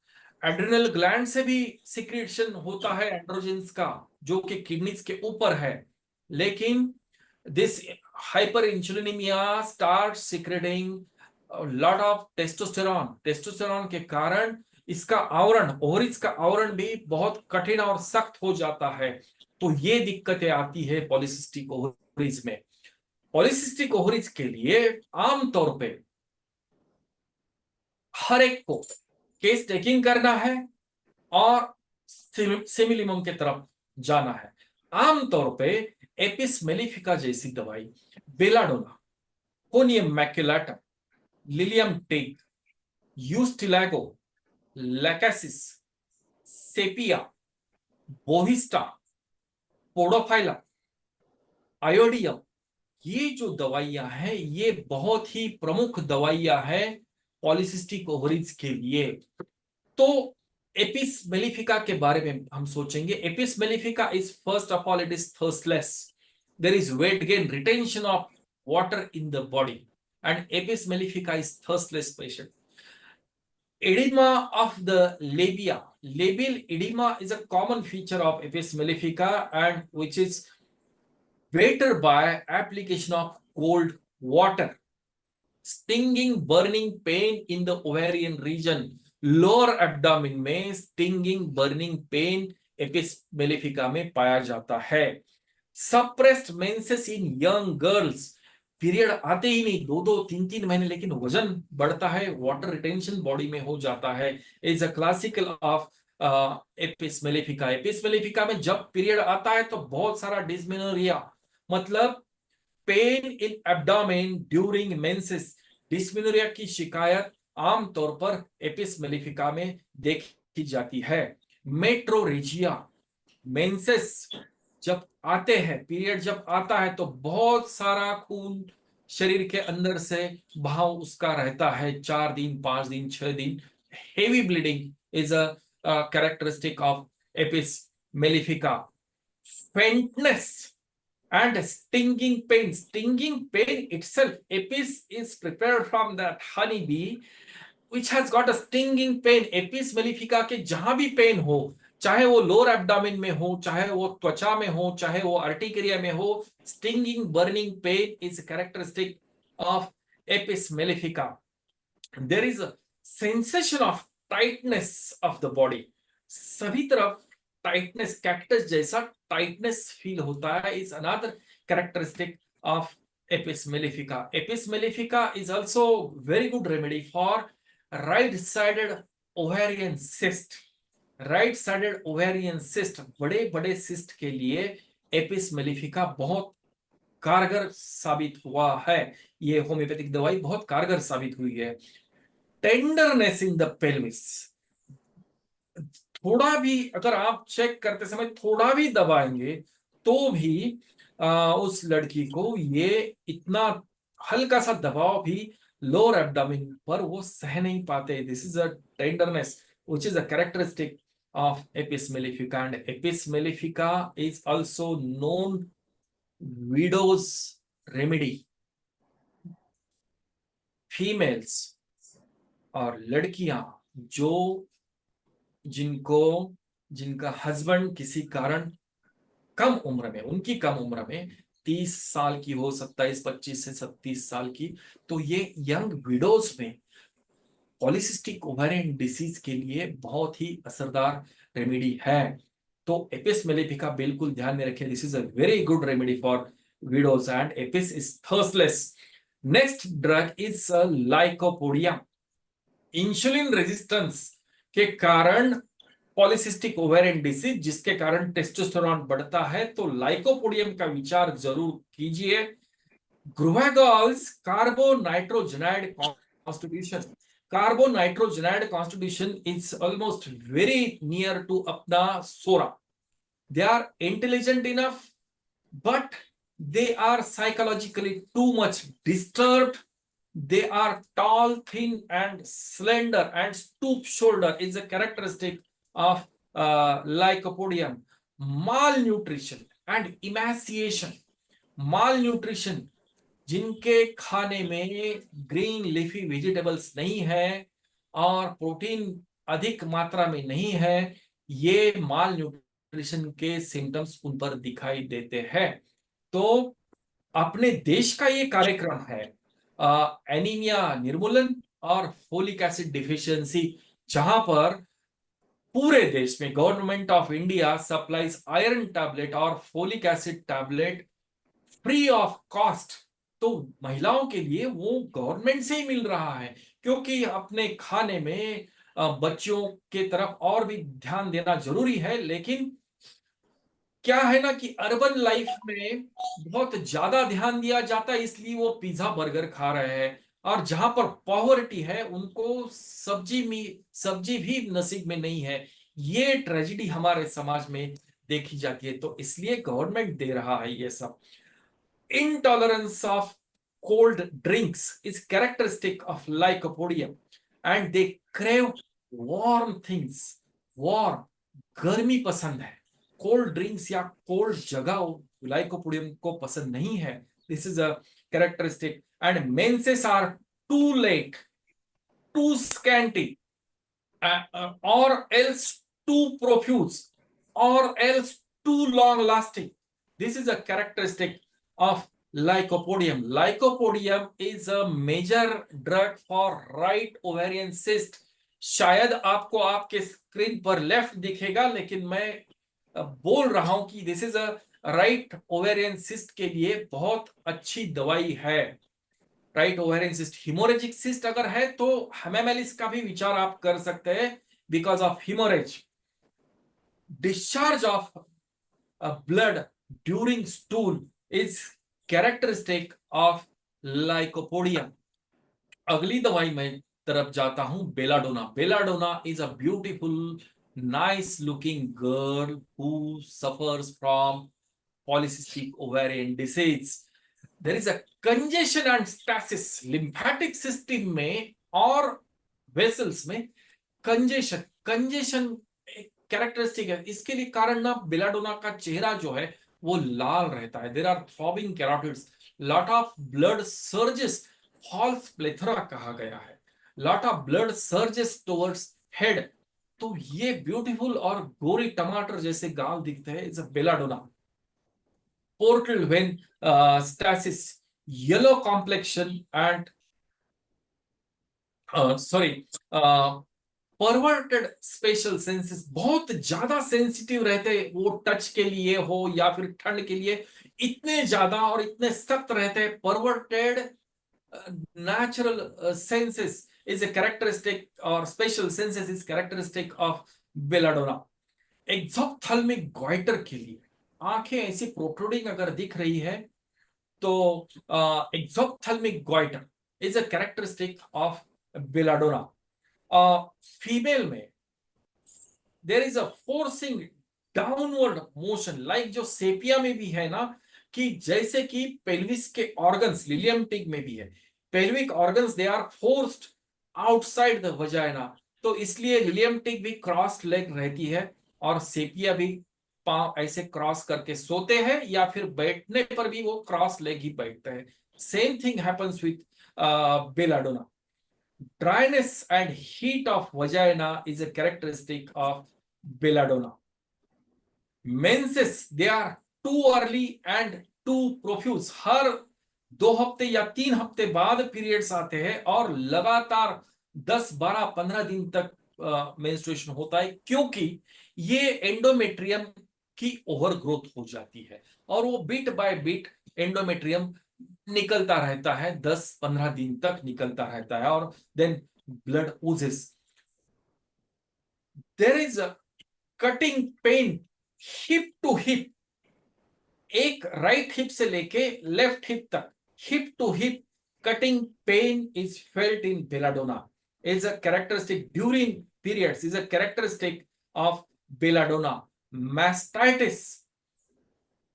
Adrenal gland से भी सिक्रेशन होता है एंड्रोजेंस का, जो कि किडनीज के ऊपर है। लेकिन this hyperinsulinemia starts secreting a lot of testosterone। Testosterone के कारण इसका आवरण, ओवरीज का आवरण भी बहुत कठिन और सख्त हो जाता है। तो ये दिक्कतें आती है पॉलीसिस्टिक ओवरीज में। पॉलीसिस्टिक ओवरीज के लिए आमतौर पे हर एक को केस टेकिंग करना है और सिमिलिमम की तरफ जाना है। आमतौर पे एपिस मेलिफिका जैसी दवाई, belladonna, conium maculatum, lilium tig, ustilago, lachesis, sepia, bovista, podophyllum, iodium, ये जो दवाइयां हैं ये बहुत ही प्रमुख दवाइयां हैं पॉलीसिस्टिक ओवरीज के लिए। तो एपिस मेलिफिका के बारे में हम सोचेंगे। Apis mellifica is first of all it is thirstless. There is weight gain, retention of water in the body, and apis mellifica is thirstless patient. Edema of the labia. Labial edema is a common feature of Apis mellifica, and which is better by application of cold water. Stinging, burning pain in the ovarian region. Lower abdomen में stinging, burning pain apis mellifica में पाया जाता है। Suppressed menses in young girls. Period आते ही नहीं, 2-2 3-3 महीने, लेकिन वजन बढ़ता है, वाटर रिटेंशन बॉडी में हो जाता है, is a classical of Apis mellifica. Apis mellifica में जब पीरियड आता है तो बहुत सारा डिस्मेनोरिया, मतलब pain in abdomen during menses. Dysmenorrhoea की शिकायत आमतौर पर एपिस मेलिफिका में देखी जाती है। मेट्रोरेजिया, मेंसेस जब आते हैं, पीरियड जब आता है तो बहुत सारा खून शरीर के अंदर से बहाव उसका रहता है 4 दिन, 5 दिन, 6 दिन। Heavy bleeding is a characteristic of Apis mellifica. Faintness and stinging pain. Stinging pain itself, apis is prepared from that honeybee which has got a stinging pain. apis mellifica के जहां भी पेन हो, चाहे वो लोअर एब्डोमेन में हो, चाहे वो त्वचा में हो, चाहे वो अर्टिकेरिया में हो, stinging burning pain is characteristic of apis mellifica. There is a sensation of tightness of the body. सभी तरफ टाइटनेस, कैक्टस जैसा टाइटनेस फील होता है, is another characteristic of Apis mellifica. Apis mellifica is also very good remedy for right sided ovarian cyst. Right sided ovarian cyst, बड़े बड़े cyst के लिए Apis mellifica बहुत कारगर साबित हुआ है. ये होम्योपैथिक दवाई बहुत कारगर साबित हुई है. टेंडरनेस इन द पेल्विस, थोड़ा भी अगर आप चेक करते समय थोड़ा भी दबाएंगे तो भी उस लड़की को ये इतना हल्का सा दबाव भी लोअर एब्डोमेन पर वो सह नहीं पाते. This is a tenderness which is a characteristic of apis mellifica, and apis mellifica is also known widow's remedy. Females और लड़कियां जो जिनका हस्बैंड किसी कारण कम उम्र में, उनकी कम उम्र में 30 साल की हो, 27, 25 से 37 साल की, तो ये यंग विडोज में पॉलिसिस्टिक ओवेरियन डिसीज के लिए बहुत ही असरदार रेमेडी है. तो एपिस मेलिफिका बिल्कुल ध्यान में रखें. This is a very good remedy for widows and apis is thirstless. Next drug is lycopodium. Insulin resistance के कारण पॉलिसिस्टिक ओवेरियन डिसीज, जिसके कारण टेस्टोस्टेरोन बढ़ता है, तो लाइकोपोडियम का विचार जरूर कीजिए. Grauvogl's carbonitrogenoid constitution. Carbonitrogenoid constitution is almost very near to अपना psora. They are intelligent enough but they are psychologically too much disturbed. They are tall, thin and slender, and stoop shoulder is a characteristic of lycopodium. Malnutrition and emaciation. Malnutrition, जिनके खाने में green leafy vegetables नहीं है और protein अधिक मात्रा में नहीं है, ये माल न्यूट्रिशन के सिम्टम्स उन पर दिखाई देते हैं. तो अपने देश का ये कार्यक्रम है एनीमिया निर्मूलन और फोलिक एसिड डिफिशियंसी, जहां पर पूरे देश में government of India supplies iron tablet और folic acid tablet free of cost. तो महिलाओं के लिए वो गवर्नमेंट से ही मिल रहा है, क्योंकि अपने खाने में बच्चों के तरफ और भी ध्यान देना जरूरी है. लेकिन क्या है ना कि अर्बन लाइफ में बहुत ज्यादा ध्यान दिया जाता है, इसलिए वो पिज्जा बर्गर खा रहे हैं, और जहां पर पॉवर्टी है उनको सब्जी भी नसीब में नहीं है. ये ट्रेजेडी हमारे समाज में देखी जाती है, तो इसलिए गवर्नमेंट दे रहा है ये सब. Intolerance of cold drinks is characteristic of lycopodium, and they crave warm things. Warm, गर्मी पसंद है. कोल्ड ड्रिंक्स या कोल्ड जगह लाइकोपोडियम को पसंद नहीं है. This is a characteristic. And menses are too late, too scanty, or else too profuse, or else too long lasting. This is a characteristic of lycopodium. Lycopodium is a major drug for right ovarian cyst. शायद आपको आपके screen पर left दिखेगा, लेकिन मैं बोल रहा हूं कि this is a right ovarian cyst के लिए बहुत अच्छी दवाई है. Right ovarian cyst, haemorrhagic cyst अगर है तो हेमामेलिस का भी विचार आप कर सकते हैं because of haemorrhage. Discharge of blood during stool is characteristic of lycopodium. अगली दवाई मैं तरफ जाता हूं, belladonna. Belladonna is a beautiful nice looking girl who suffers from polycystic ovarian disease. There is a congestion and stasis. Lymphatic system में और vessels में congestion congestion एक कैरेक्टरिस्टिक है। इसके लिए कारण ना बेलाडोना का चेहरा जो है वो लाल रहता है। There are throbbing carotids, lot of blood surges, false plethora कहा गया है, lot of blood surges towards head. तो ये ब्यूटीफुल और गोरी टमाटर जैसे गाल दिखते हैं, it's a belladonna. Portal vein stasis, yellow complexion and sorry perverted special senses, बहुत ज्यादा सेंसिटिव रहते हैं वो टच के लिए हो या फिर ठंड के लिए, इतने ज्यादा और इतने सख्त रहते हैं। Perverted natural senses is a characteristic or special senses is characteristic of belladonna. Exophthalmic goitre के लिए आंखें ऐसी प्रोट्रूडिंग अगर दिख रही है तो exophthalmic goitre is a characteristic of belladonna. Female में there is a forcing downward motion, like जो सेपिया में भी है ना, कि जैसे कि पेल्विस के ऑर्गन्स, लिलियम टिग में भी है, pelvic organs they are forced outside the vagina. तो इसलिए लिलियम टिग भी क्रॉस लेग रहती है और सेपिया भी पांव ऐसे क्रॉस करके सोते हैं या फिर बैठने पर भी वो क्रॉस लेग ही बैठते हैं। Same thing happens with belladonna. Dryness and heat of vagina is a characteristic of belladonna. Menses, they are too early and too profuse. हर 2 हफ्ते या 3 हफ्ते बाद पीरियड्स आते हैं और लगातार 10, 12, 15 दिन तक मेंस्ट्रुएशन होता है, क्योंकि ये एंडोमेट्रियम की ओवर ग्रोथ हो जाती है और वो बिट बाय बिट एंडोमेट्रियम निकलता रहता है, 10-15 दिन तक निकलता रहता है और then blood oozes. There is a cutting pain hip to hip, एक राइट हिप से लेके लेफ्ट हिप तक, hip to hip cutting pain is felt in belladonna, is a characteristic during periods, is a characteristic of belladonna. Mastitis,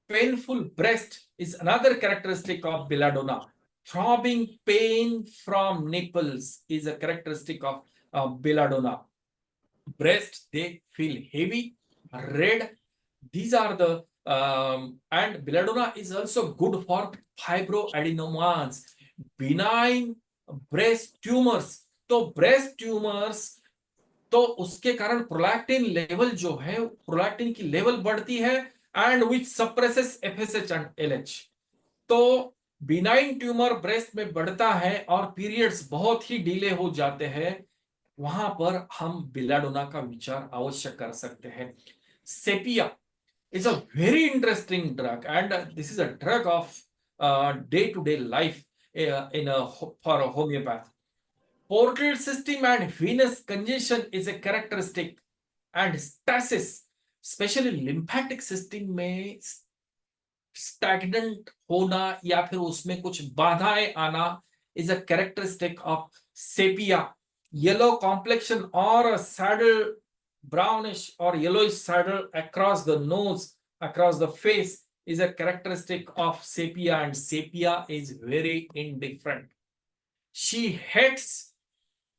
painful breast, is another characteristic of belladonna. Throbbing pain from nipples is a characteristic of belladonna. Breast, they feel heavy, red. These are the and belladonna is also good for fibroadenomas, benign breast tumors. तो breast tumours, तो उसके कारण prolactin level जो है, prolactin की level बढ़ती है and which suppresses FSH and LH. तो बिनाइन ट्यूमर ब्रेस्ट में बढ़ता है और पीरियड्स बहुत ही डिले हो जाते हैं, वहां पर हम बेलाडोना का विचार अवश्य कर सकते हैं। Sepia is a very interesting drug, and this is a drug of day-to-day life for a homeopath. Portal system and venous congestion is a characteristic, and stasis, especially lymphatic system में stagnant होना या फिर उसमें कुछ बाधाएं आना is a characteristic of sepia. Yellow complexion or a saddle, brownish or yellowish saddle across the nose, across the face is a characteristic of sepia, and sepia is very indifferent. She hates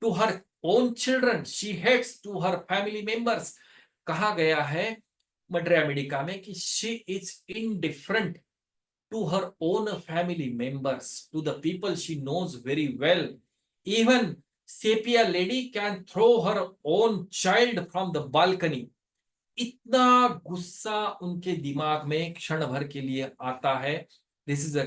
to her own children, she hates to her family members. कहा गया है मड्रिया Medica में कि she is indifferent to her own family members, to the people she knows very well. Even sepia lady can throw her own child from the balcony. इतना गुस्सा उनके दिमाग में क्षण भर के लिए आता है। This is a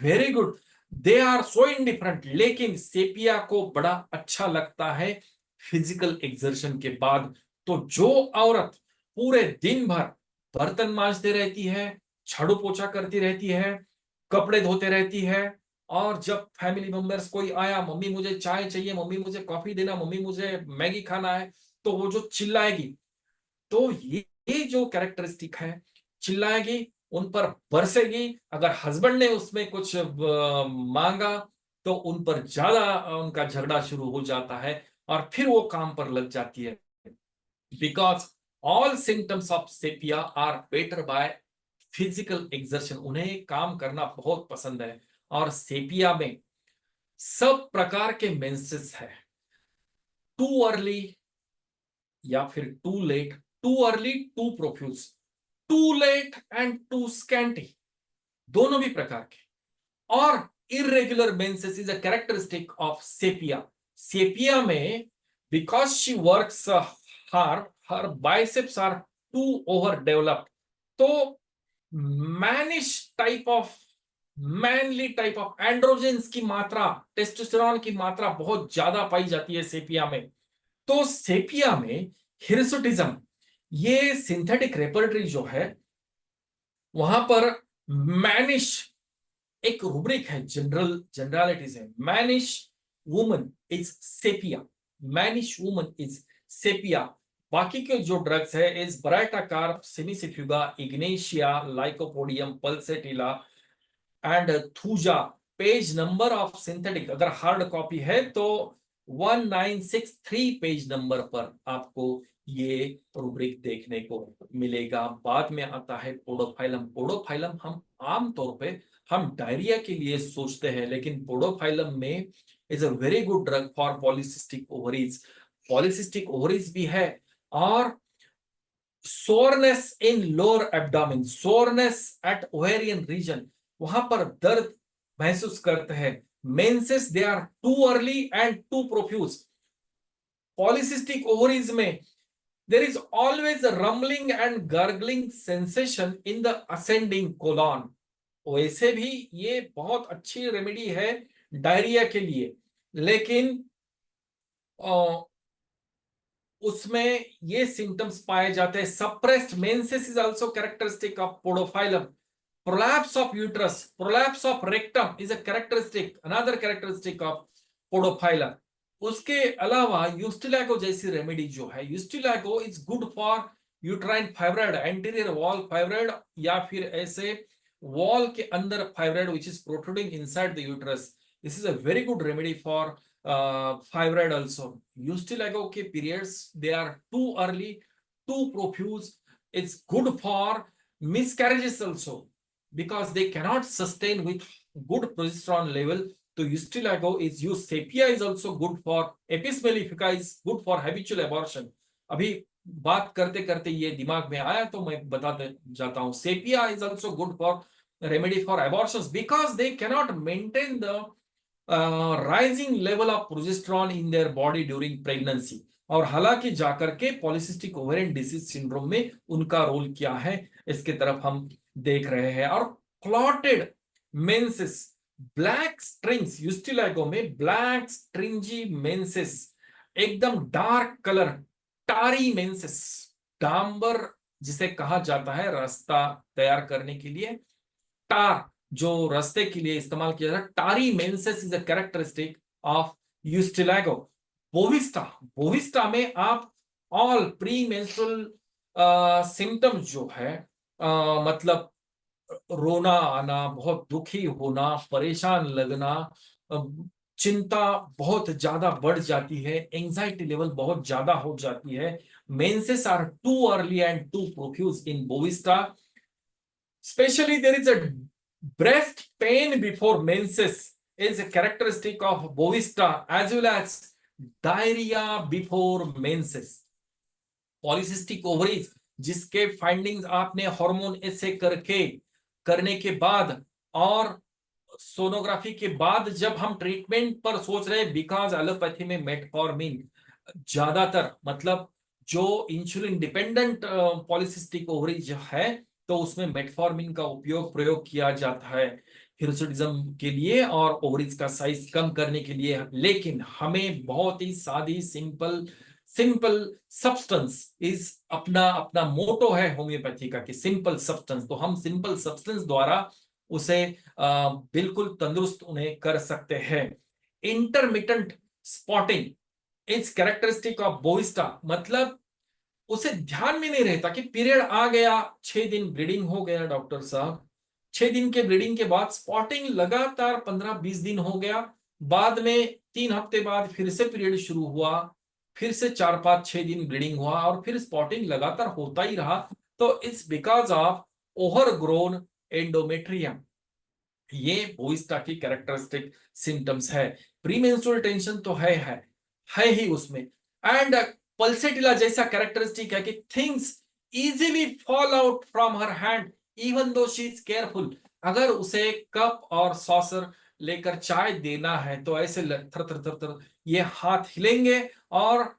very good, they are so indifferent. लेकिन सेपिया को बड़ा अच्छा लगता है फिजिकल एक्सर्शन के बाद। तो जो औरत पूरे दिन भर बर्तन मांजते रहती है, झाड़ू पोछा करती रहती है, कपड़े धोते रहती है, और जब फैमिली मेंबर्स कोई आया, मम्मी मुझे चाय चाहिए, मम्मी मुझे कॉफी देना, मम्मी मुझे मैगी खाना है, तो वो जो चिल्लाएगी, तो ये जो कैरेक्टरिस्टिक है, चिल्लाएगी, उन पर बरसेगी। अगर हस्बैंड ने उसमें कुछ मांगा तो उन पर ज्यादा उनका झगड़ा शुरू हो जाता है और फिर वो काम पर लग जाती है। Because all symptoms of sepia are better by physical exertion, उन्हें काम करना बहुत पसंद है। और सेपिया में सब प्रकार के मेंसेस है, टू अर्ली या फिर too late, too early too profuse, too late and too scanty, दोनों भी प्रकार के। और irregular menses is a characteristic of sepia. Sepia में because she works her biceps are too overdeveloped, तो mannish type of, manly type of androgens की मात्रा, testosterone की मात्रा बहुत ज्यादा पाई जाती है सेपिया में। तो सेपिया में हिरसुटिज्म, ये सिंथेटिक रेपर्टरी जो है, वहां पर मैनिश एक रूब्रिक है, जनरलिटीज है। Mannish woman is sepia, mannish woman is sepia. बाकी के जो ड्रग्स है is baryta carb, cimicifuga, ignatia, lycopodium, pulsatilla and thuja. Page number of synthetic अगर हार्ड कॉपी है तो 1963 पेज नंबर पर आपको ये रूब्रिक देखने को मिलेगा। बाद में आता है पोडोफाइलम। पोडोफाइलम हम आमतौर पे हम डायरिया के लिए सोचते हैं, लेकिन पोडोफाइलम में is a very good drug for polycystic ovaries. Polycystic ovaries भी है। और soreness in lower abdomen, soreness at ovarian region, वहां पर दर्द महसूस करते हैं। Menses they are too early and too profuse. Polycystic ovaries में there is always a rumbling and gurgling sensation in the ascending colon. वैसे भी ये बहुत अच्छी रेमेडी है डायरिया के लिए, लेकिन उसमें ये सिम्टम्स पाए जाते हैं। Suppressed menses is also characteristic of podophyllum. Prolapse of uterus, prolapse of rectum is a characteristic, another characteristic of podophyllum. उसके अलावा यूस्टिलैगो जैसी रेमेडी जो है, ustilago is good for uterine fibroid, anterior wall fibroid, या फिर ऐसे wall के अंदर fibroid which is protruding inside the uterus. This is a very good remedy for fibroid also. Ustilago के periods they are too early, too profuse. It's good for miscarriages also because they cannot sustain with good progesterone level. तो यूस्टिलैगो is used. Sepia is also good for Apis mellifica, is good for habitual abortion. अभी बात करते करते ये दिमाग में आया तो मैं बताते जाता हूं। Sepia is also good for remedy for abortions because they cannot maintain the rising level of progesterone in their body during pregnancy. और हालांकि जाकर के पॉलिसिस्टिक ओवेरियन डिसीज सिंड्रोम में उनका रोल क्या है इसके तरफ हम देख रहे हैं। और क्लॉटेड मेंसेस, ब्लैक स्ट्रिंग्स, यूस्टिलैगो में ब्लैक स्ट्रिंजी मेंसेस, एकदम डार्क कलर, टारी मेंसेस, डांबर जिसे कहा जाता है रास्ता तैयार करने के लिए, टार जो रास्ते के लिए इस्तेमाल किया जाता है, tardy menses is a characteristic of ustilago. Bovista, bovista में आप ऑल प्री मेंस्ट्रुअल सिम्टम्स जो है, मतलब रोना आना, बहुत दुखी होना, परेशान लगना, चिंता बहुत ज्यादा बढ़ जाती है, एंजाइटी लेवल बहुत ज्यादा हो जाती है। Menses are too early and too profuse in bovista. Especially there is a breast pain before menses is a characteristic of Bovista, as well as diarrhea before menses. Polycystic ovaries जिसके findings आपने hormone ऐसे करने के बाद और sonography के बाद जब हम ट्रीटमेंट पर सोच रहे हैं, बिकॉज एलोपैथी में मेटफॉर्मिन ज्यादातर, मतलब जो इंसुलिन डिपेंडेंट पॉलिसिस्टिक ओवरीज है तो उसमें मेटफॉर्मिन का प्रयोग किया जाता है हिरसुटिज्म के लिए और ओवरीज का साइज कम करने के लिए। लेकिन हमें बहुत ही सादी सिंपल सब्सटेंस इज अपना मोटो है होम्योपैथी का कि सिंपल सब्सटेंस, तो हम सिंपल सब्सटेंस द्वारा उसे बिल्कुल तंदुरुस्त उन्हें कर सकते हैं। Intermittent spotting is characteristic of Bovista, मतलब उसे ध्यान में नहीं रहता कि पीरियड आ गया, 6 दिन ब्लीडिंग हो गया डॉक्टर साहब, 6 दिन के ब्लीडिंग के बाद स्पॉटिंग लगातार 15-20 दिन हो गया, बाद में 3 हफ्ते बाद फिर से पीरियड शुरू हुआ, फिर से 4-5-6 दिन ब्लीडिंग हुआ और फिर स्पॉटिंग लगातार होता ही रहा। तो it's because of overgrown endometrium. ये बोइस्टा की कैरेक्टरिस्टिक सिम्टम्स है। प्रीमेंस्ट्रुअल टेंशन तो है ही उसमें। एंड पल्सेटिला जैसा कैरेक्टरिस्टिक है कि things easily fall out from her hand even though she is careful. अगर उसे कप और सॉसर लेकर चाय देना है तो ऐसे थर थर थर थर ये हाथ हिलेंगे, और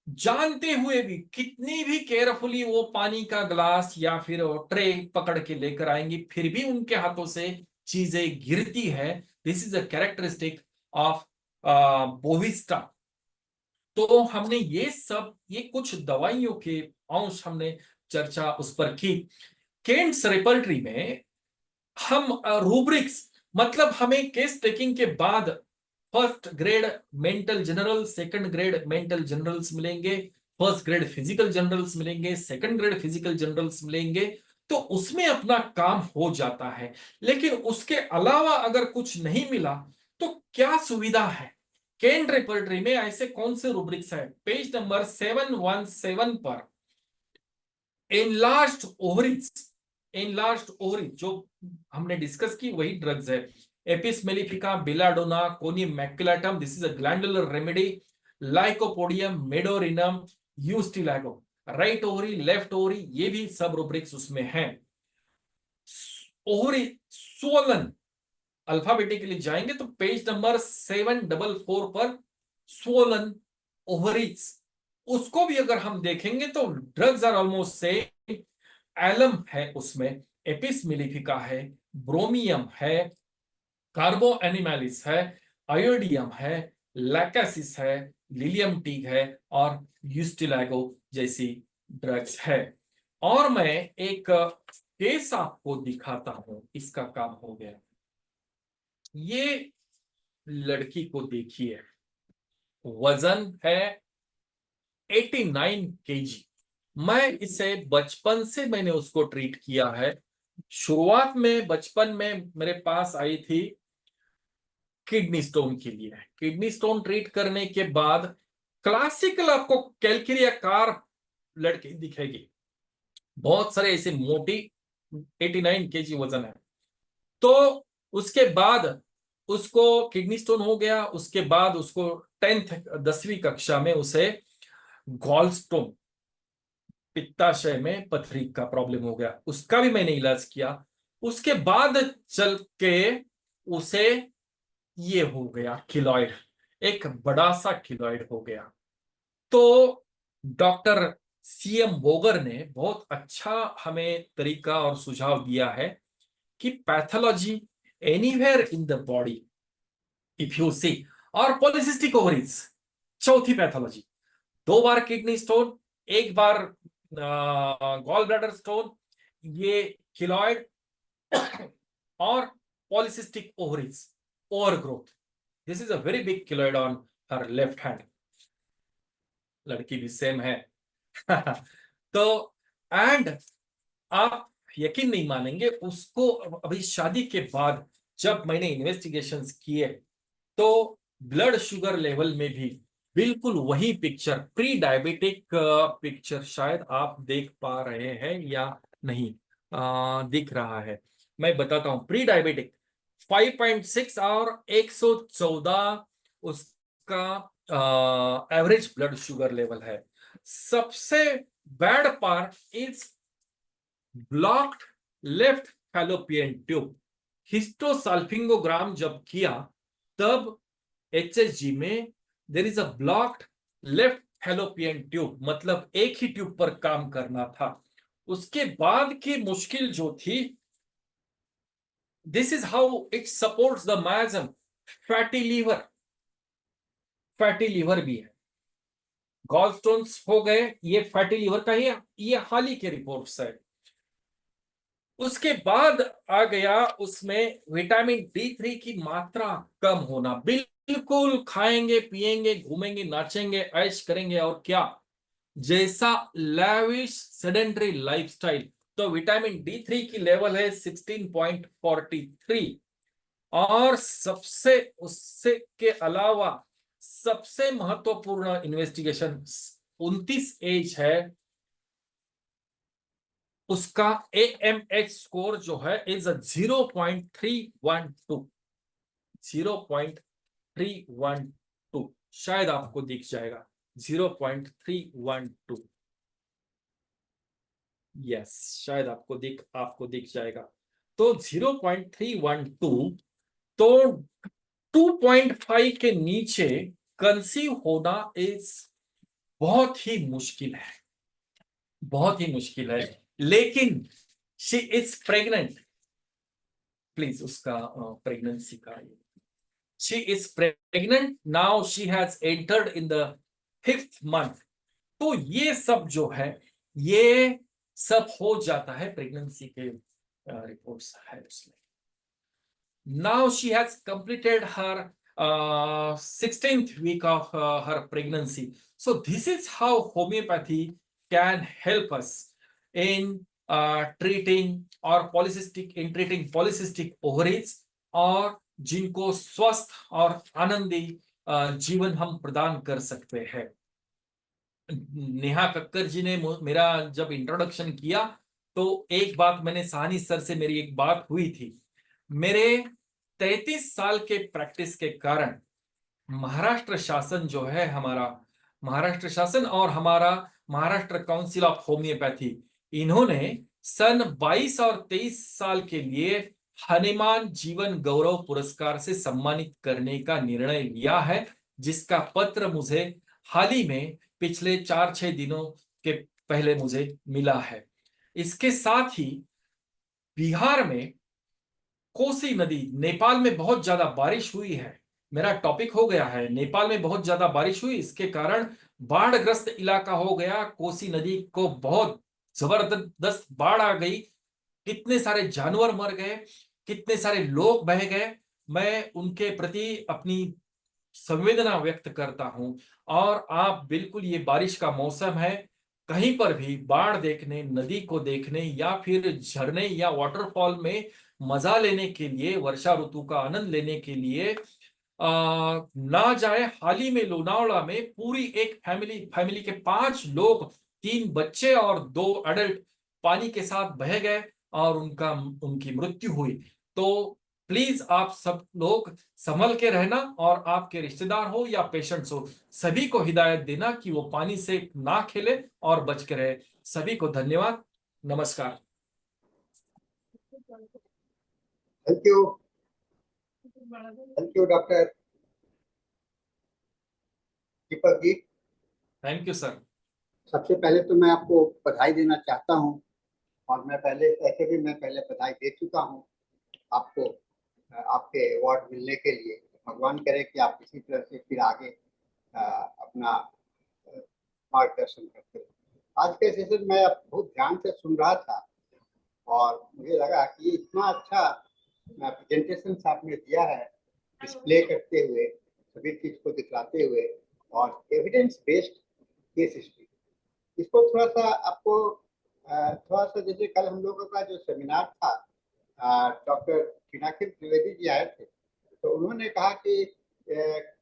जानते हुए भी कितनी भी केयरफुली वो पानी का ग्लास या फिर ट्रे पकड़ के लेकर आएंगी, फिर भी उनके हाथों से चीजें गिरती है। This is a characteristic of Bovista. तो हमने ये कुछ दवाइयों के अंश हमने चर्चा उस पर की। केंट्स रेपर्टरी में हम रूब्रिक्स, मतलब हमें केस टेकिंग के बाद first grade mental general, second grade mental generals मिलेंगे, फर्स्ट ग्रेड फिजिकल जनरल्स मिलेंगे, सेकंड ग्रेड फिजिकल जनरल्स मिलेंगे, तो उसमें अपना काम हो जाता है। लेकिन उसके अलावा अगर कुछ नहीं मिला तो क्या सुविधा है? केंट रेपर्टरी में ऐसे कौन से रूब्रिक्स है? पेज नंबर 717 पर एनलार्ज्ड ओवरीज, एनलार्ज्ड ओवरीज जो हमने डिस्कस की वही ड्रग्स है। Apis mellifica, belladonna, conium maculatum, this is a glandular remedy. Lycopodium, medorrhinum, ustilago. Right ovary, left ovary, ये भी सब रूब्रिक्स उसमें हैं। ओवरी स्वोलन, अल्फाबेटिकली जाएंगे तो पेज नंबर 744 पर स्वोलन ओवरीज, उसको भी अगर हम देखेंगे तो drugs are almost same. Alum है उसमें, एपिस मिलिफिका है, ब्रोमियम है, कार्बो एनिमैलिस है, आयोडियम है, लैकासिस है, लिलियम टीग है और यूस्टिलैगो जैसी ड्रग्स है। और मैं एक केस आपको दिखाता हूं, इसका काम हो गया। ये लड़की को देखिए, वजन है 89 केजी। मैं इसे बचपन से मैंने उसको ट्रीट किया है। शुरुआत में बचपन में मेरे पास आई थी किडनी स्टोन के लिए। किडनी स्टोन ट्रीट करने के बाद क्लासिकल आपको कैलकेरिया कार लड़की दिखेगी, बहुत सारे ऐसे मोटी, 89 केजी वजन है। तो उसके बाद उसको किडनी स्टोन हो गया। उसके बाद उसको 10वीं कक्षा में उसे गॉल स्टोन, पित्ताशय में पथरी का प्रॉब्लम हो गया, उसका भी मैंने इलाज किया। उसके बाद चल के उसे ये हो गया किलॉइड, एक बड़ा सा किलॉइड हो गया। तो डॉक्टर सीएम बोगर ने बहुत अच्छा हमें तरीका और सुझाव दिया है कि pathology anywhere in the body if you see, और पॉलिसिस्टिक ओवरीज चौथी पैथोलॉजी। 2 बार किडनी स्टोन, 1 बार गॉल ब्लैडर स्टोन, ये किलॉइड और polycystic ovaries, over growth. This is a very big keloid on her left hand. लड़की भी same है। तो एंड आप यकीन नहीं मानेंगे, उसको अभी शादी के बाद जब मैंने इन्वेस्टिगेशंस किए तो ब्लड शुगर लेवल में भी बिल्कुल वही पिक्चर, प्री डायबिटिक पिक्चर, शायद आप देख पा रहे हैं या नहीं, दिख रहा है। मैं बताता हूं, प्री डायबिटिक 5.6 और 114 उसका एवरेज ब्लड शुगर लेवल है। सबसे bad part is blocked left fallopian tube. Hysterosalpingogram जब किया तब एचएसजी में there is a blocked left fallopian tube, मतलब एक ही ट्यूब पर काम करना था। उसके बाद की मुश्किल जो थी, this is how it supports the miasm, fatty liver, fatty liver भी है। गॉल स्टोन्स हो गए, ये फैटी लीवर का ही, ये हाल ही के रिपोर्ट्स है। उसके बाद आ गया उसमें विटामिन D3 की मात्रा कम होना। बिल्कुल खाएंगे पिएंगे घूमेंगे नाचेंगे ऐश करेंगे और क्या, जैसा लैविश सेडेंटरी लाइफस्टाइल, तो विटामिन D3 की लेवल है 16.43। और सबसे उससे के अलावा सबसे महत्वपूर्ण इन्वेस्टिगेशन 29 एज है, उसका AMH स्कोर जो है इज 0.312। 0.312 शायद आपको दिख जाएगा, 0.312। यस, शायद आपको दिख जाएगा। तो 0.312, तो 2.5 के नीचे कंसीव होना इज बहुत ही मुश्किल है, बहुत ही मुश्किल है। लेकिन शी इज प्रेग्नेंट। प्लीज उसका प्रेगनेंसी का, she is pregnant now, she has entered in the 5th month. तो ये सब जो है, ये सब हो जाता है प्रेगनेंसी के रिपोर्ट्स है उसमें। Now she has completed her 16th week of her pregnancy. So this is how homeopathy can help us in treating polycystic ovaries, और जिनको स्वस्थ और आनंदी जीवन हम प्रदान कर सकते हैं। नेहा कक्कर जी ने मेरा जब इंट्रोडक्शन किया तो एक बात मैंने साहनी सर से, मेरी एक बात हुई थी। मेरे 33 साल के प्रैक्टिस के कारण महाराष्ट्र शासन जो है हमारा, महाराष्ट्र शासन और हमारा महाराष्ट्र काउंसिल ऑफ होम्योपैथी, इन्होंने सन 22 और 23 साल के लिए हनुमान जीवन गौरव पुरस्कार से सम्मानित करने का निर्णय लिया है, जिसका पत्र मुझे हाल ही में पिछले 4-6 दिनों के पहले मुझे मिला है। इसके साथ ही बिहार में कोसी नदी, नेपाल में बहुत ज्यादा बारिश हुई है। मेरा टॉपिक हो गया है, नेपाल में बहुत ज्यादा बारिश हुई, इसके कारण बाढ़ग्रस्त इलाका हो गया। कोसी नदी को बहुत जबरदस्त बाढ़ आ गई, कितने सारे जानवर मर गए, कितने सारे लोग बह गए। मैं उनके प्रति अपनी संवेदना व्यक्त करता हूं। और आप बिल्कुल, ये बारिश का मौसम है, कहीं पर भी बाढ़ देखने, नदी को देखने या फिर झरने या वाटरफॉल में मजा लेने के लिए, वर्षा ऋतु का आनंद लेने के लिए ना जाए। हाल ही में लोनावला में पूरी एक फैमिली के 5 लोग, 3 बच्चे और 2 एडल्ट पानी के साथ बह गए और उनकी मृत्यु हुई। तो प्लीज आप सब लोग संभल के रहना, और आपके रिश्तेदार हो या पेशेंट्स हो, सभी को हिदायत देना कि वो पानी से ना खेले और बच के रहे। सभी को धन्यवाद, नमस्कार। Thank you doctor Deepak ji. Thank you sir. सबसे पहले तो मैं आपको बधाई देना चाहता हूं, और मैं पहले बधाई दे चुका हूं आपको आपके अवार्ड मिलने के लिए। भगवान करे कि आप इसी तरह से फिर आगे अपना मार्गदर्शन करते रहे। आज के सेशन में बहुत ध्यान से सुन रहा था, और मुझे लगा कि इतना अच्छा प्रेजेंटेशन आपने दिया है, डिस्प्ले करते हुए, सभी चीज को दिखलाते हुए, और एविडेंस बेस्ड केस हिस्ट्री। इसको थोड़ा सा आपको थोड़ा सा, जैसे कल हम लोगों का जो सेमिनार था, डॉक्टर पिनाकिनी त्रिवेदी जी आए थे, तो उन्होंने कहा कि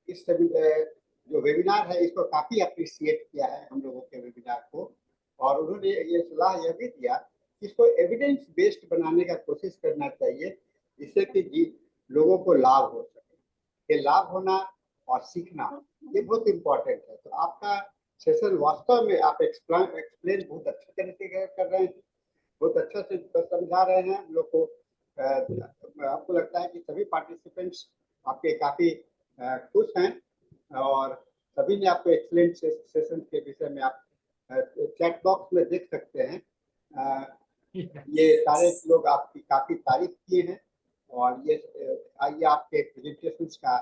इस जो वेबिनार है इसको काफी अप्रिशिएट किया है हम लोगों के वेबिनार को, और उन्होंने ये सलाह यह भी दिया कि इसको एविडेंस बेस्ड बनाने का कोशिश करना चाहिए, जिससे कि लोगों को लाभ हो सके। ये लाभ होना और सीखना ये बहुत इम्पोर्टेंट है। तो आपका सेशन वास्तव में आप एक्सप्लेन बहुत अच्छे तरीके से कर रहे हैं, बहुत अच्छा से समझा रहे हैं हम लोग को। आपको लगता है कि सभी पार्टिसिपेंट्स आपके काफी खुश हैं, और सभी ने आपको एक्सीलेंट सेशन के विषय में आप चैट बॉक्स में देख सकते हैं। ये सारे लोग आपकी काफी तारीफ किए हैं, और ये आपके प्रेजेंटेशंस का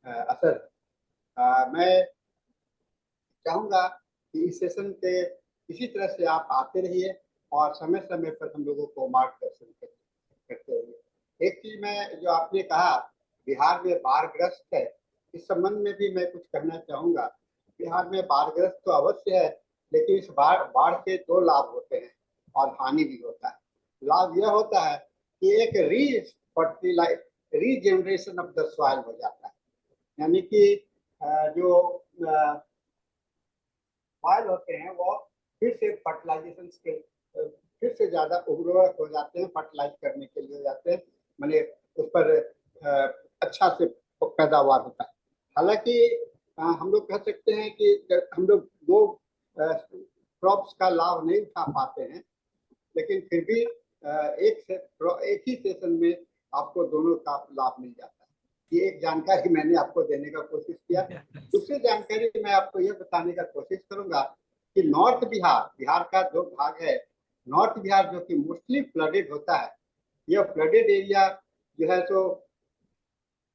असर है। मैं चाहूंगा कि इस सेशन के इसी तरह से आप आते रहिए, और समय समय पर हम लोगों को मार्गदर्शन करते रहिए। एक चीज मैं, जो आपने कहा बिहार में बाढ़ग्रस्त है, इस संबंध में भी मैं कुछ कहना चाहूंगा। बिहार में बाढ़ग्रस्त तो अवश्य है, लेकिन इस बाढ़ के 2 लाभ होते हैं और हानि भी होता है। लाभ यह होता है कि एक रीजेनरेशन ऑफ द सॉइल हो जाता है, यानी कि जो सॉइल होते हैं वो फिर से फर्टिलाइजेशन के फिर से ज्यादा उर्वरक हो जाते हैं, फर्टिलाइज करने के लिए हो जाते हैं, मैंने उस पर अच्छा से पैदावार होता है। हालांकि हम लोग कह सकते हैं कि हम लोग दो क्रॉप्स का लाभ नहीं उठा पाते हैं, लेकिन फिर भी एक ही सेशन में आपको दोनों का लाभ मिल जाता है। ये एक जानकारी मैंने आपको देने का कोशिश किया। दूसरी जानकारी मैं आपको यह बताने का कोशिश करूंगा कि नॉर्थ बिहार का जो भाग है, नॉर्थ बिहार जो कि मोस्टली फ्लडेड होता है, यह फ्लडेड एरिया जो है तो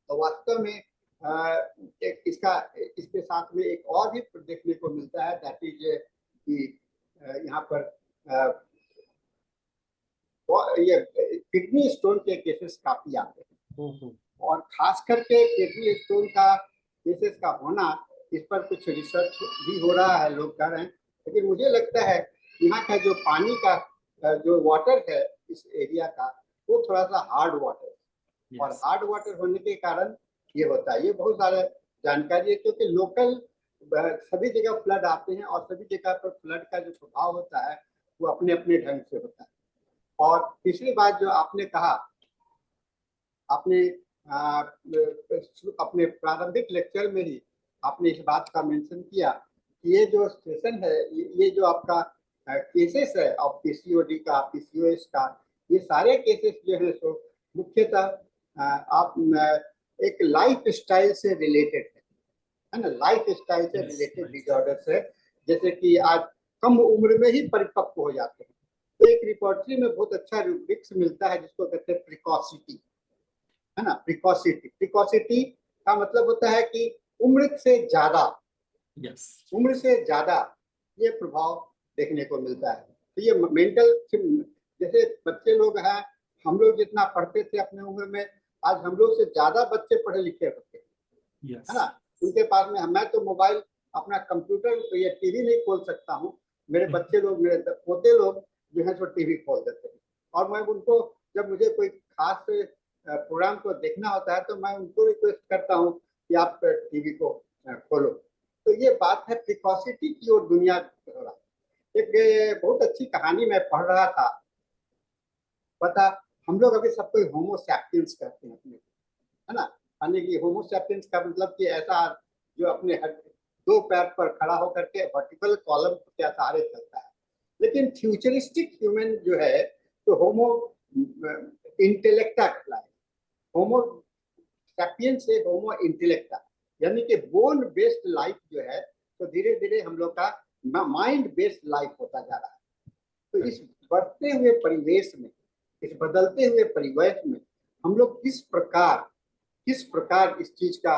वास्तव में इसके साथ में एक और भी देखने को मिलता है, दैट इज कि यहाँ पर ये किडनी स्टोन के केसेस काफी आते हैं, और खास करके किडनी स्टोन का केसेस का होना, इस पर कुछ रिसर्च भी हो रहा है, लोग कर रहे हैं। लेकिन मुझे लगता है यहाँ का जो पानी का जो वाटर है इस एरिया का, वो थोड़ा सा हार्ड वाटर है, और हार्ड वाटर होने के कारण ये होता है। ये बहुत सारे जानकारी है, क्योंकि लोकल सभी जगह फ्लड आते हैं, और सभी जगह पर फ्लड का जो प्रभाव होता है वो अपने अपने ढंग से होता है। और तीसरी बात जो आपने कहा, आपने अपने प्रारंभिक लेक्चर में ही आपने इस बात का मेंशन किया कि ये जो सेशन है, ये जो आपका केसेस है ऑफ पीसीओडी का, पीसीओएस का, ये सारे केसेस जो है सो मुख्यतः आप एक लाइफ स्टाइल से रिलेटेड है ना, लाइफ स्टाइल से रिलेटेड डिसऑर्डर्स है, जैसे कि आज कम उम्र में ही परिपक्व हो जाते हैं। तो एक रिपोर्टरी में बहुत अच्छा रूब्रिक्स मिलता है जिसको कहते हैं प्रिकॉसिटी, है ना। प्रिकॉसिटी का मतलब होता है कि उम्र से ज्यादा, उम्र से ज्यादा ये प्रभाव देखने को मिलता है। तो ये मेंटल, जैसे बच्चे लोग हैं, हम लोग जितना पढ़ते थे अपने उम्र में, आज हम लोग से ज्यादा बच्चे पढ़े लिखे होते हैं, है ना। उनके पास में, मैं तो मोबाइल, अपना कंप्यूटर या टीवी नहीं खोल सकता हूँ, मेरे बच्चे लोग, मेरे पोते लोग जो है तो टीवी खोल देते हैं। और मैं उनको, जब मुझे कोई खास प्रोग्राम को देखना होता है, तो मैं उनको रिक्वेस्ट करता हूँ कि आप टीवी को खोलो। तो ये बात है प्रिकॉसिटी की ओर दुनिया हो रहा है। एक बहुत अच्छी कहानी मैं पढ़ रहा था, पता, हम लोग अभी सब कोई होमो सैपियंस कहते हैं अपने, है ना। यानी कि होमो सैपियंस का मतलब कि ऐसा जो अपने दो पैर पर खड़ा होकर के वर्टिकल कॉलम के सहारे चलता है। लेकिन फ्यूचरिस्टिक ह्यूमन जो है तो होमो इंटेलेक्टा कहलाए, होमो सैपियंस से होमो इंटेलेक्टा, यानी कि बोन बेस्ड लाइफ जो है, तो धीरे धीरे हम लोग का माइंड बेस्ड लाइफ होता जा रहा है। तो इस बढ़ते हुए परिवेश में, इस बदलते हुए परिवेश में हम लोग किस प्रकार इस चीज का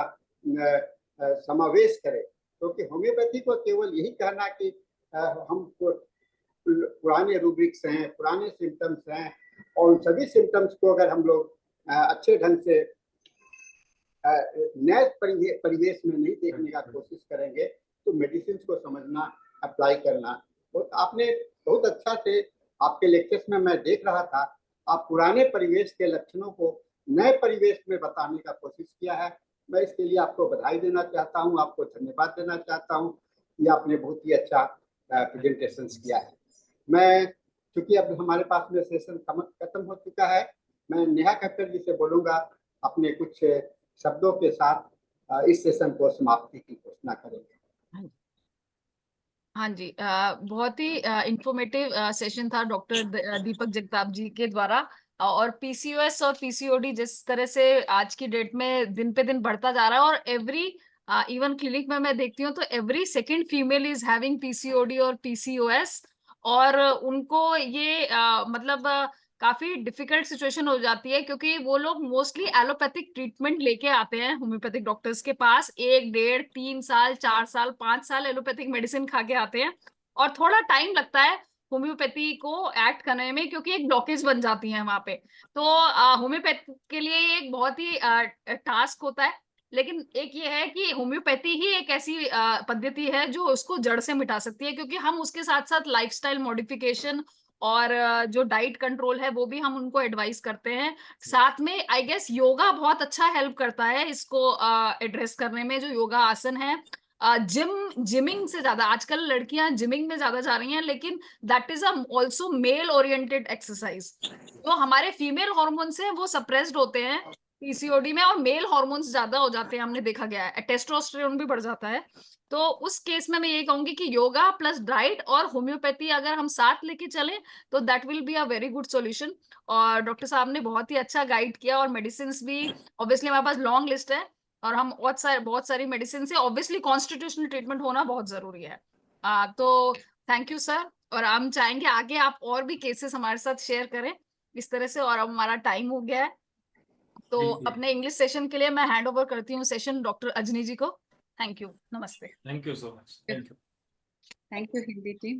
समावेश करें, क्योंकि होम्योपैथी को केवल यही कहना कि हम पुराने रूब्रिक्स हैं, पुराने सिम्टम्स हैं, और उन सभी सिम्टम्स को अगर हम लोग अच्छे ढंग से नए परिवेश में नहीं देखने का कोशिश करेंगे, तो मेडिसिन को समझना, अप्लाई करना, तो आपने बहुत अच्छा से, आपके लेक्चर्स में मैं देख रहा था, आप पुराने परिवेश के लक्षणों को नए परिवेश में बताने का कोशिश किया है। मैं इसके लिए आपको बधाई देना चाहता हूं, आपको धन्यवाद देना चाहता हूं कि आपने बहुत ही अच्छा प्रेजेंटेशन किया है। मैं, चूंकि अब हमारे पास में सेशन खत्म हो चुका है, मैं नेहा खट्टर जी से बोलूंगा अपने कुछ शब्दों के साथ इस सेशन को समाप्ति की घोषणा करेंगे। हाँ जी, बहुत ही इंफॉर्मेटिव सेशन था डॉक्टर दीपक जगताप जी के द्वारा। और पीसीओएस और पीसीओडी जिस तरह से आज की डेट में दिन पे दिन बढ़ता जा रहा है, और एवरी इवन क्लिनिक में मैं देखती हूँ तो every second female is having PCOD और पीसीओएस, और उनको ये मतलब काफी डिफिकल्ट सिचुएशन हो जाती है, क्योंकि वो लोग मोस्टली एलोपैथिक ट्रीटमेंट लेके आते हैं होम्योपैथिक डॉक्टर्स के पास, 1 डेढ़ 3 साल 4 साल 5 साल एलोपैथिक मेडिसिन खा के आते हैं, और थोड़ा टाइम लगता है होम्योपैथी को एक्ट करने में, क्योंकि एक ब्लॉकेज बन जाती है वहां पे। तो होम्योपैथी के लिए ये एक बहुत ही टास्क होता है। लेकिन एक ये है कि होम्योपैथी ही एक ऐसी पद्धति है जो उसको जड़ से मिटा सकती है, क्योंकि हम उसके साथ साथ लाइफस्टाइल मॉडिफिकेशन और जो डाइट कंट्रोल है वो भी हम उनको एडवाइस करते हैं। साथ में आई गेस योगा बहुत अच्छा हेल्प करता है इसको एड्रेस करने में, जो योगा आसन है जिमिंग से ज्यादा आजकल लड़कियां जिमिंग में ज्यादा जा रही हैं, लेकिन that is also mail oriented exercise. जो हमारे फीमेल हार्मोन्स हैं वो सप्रेस्ड होते हैं पीसीओडी में, और मेल हार्मोन्स ज्यादा हो जाते हैं, हमने देखा गया है, टेस्टोस्टेरोन भी बढ़ जाता है। तो उस केस में मैं ये कहूंगी कि योगा प्लस डाइट और होम्योपैथी अगर हम साथ लेके चलें तो that will be a very good solution. और डॉक्टर साहब ने बहुत ही अच्छा गाइड किया, और मेडिसिन भी ऑब्वियसली हमारे पास लॉन्ग लिस्ट है, और हम बहुत सारी मेडिसिन से ऑब्वियसली कॉन्स्टिट्यूशनल ट्रीटमेंट होना बहुत जरूरी है। तो थैंक यू सर, और हम चाहेंगे आगे आप और भी केसेस हमारे साथ शेयर करें इस तरह से। और अब हमारा टाइम हो गया है, तो बिल्कुल। अपने इंग्लिश सेशन के लिए मैं हैंड ओवर करती हूँ सेशन डॉक्टर अजनी जी को। थैंक यू, नमस्ते। Thank you so much, thank you. Thank you Hindi team.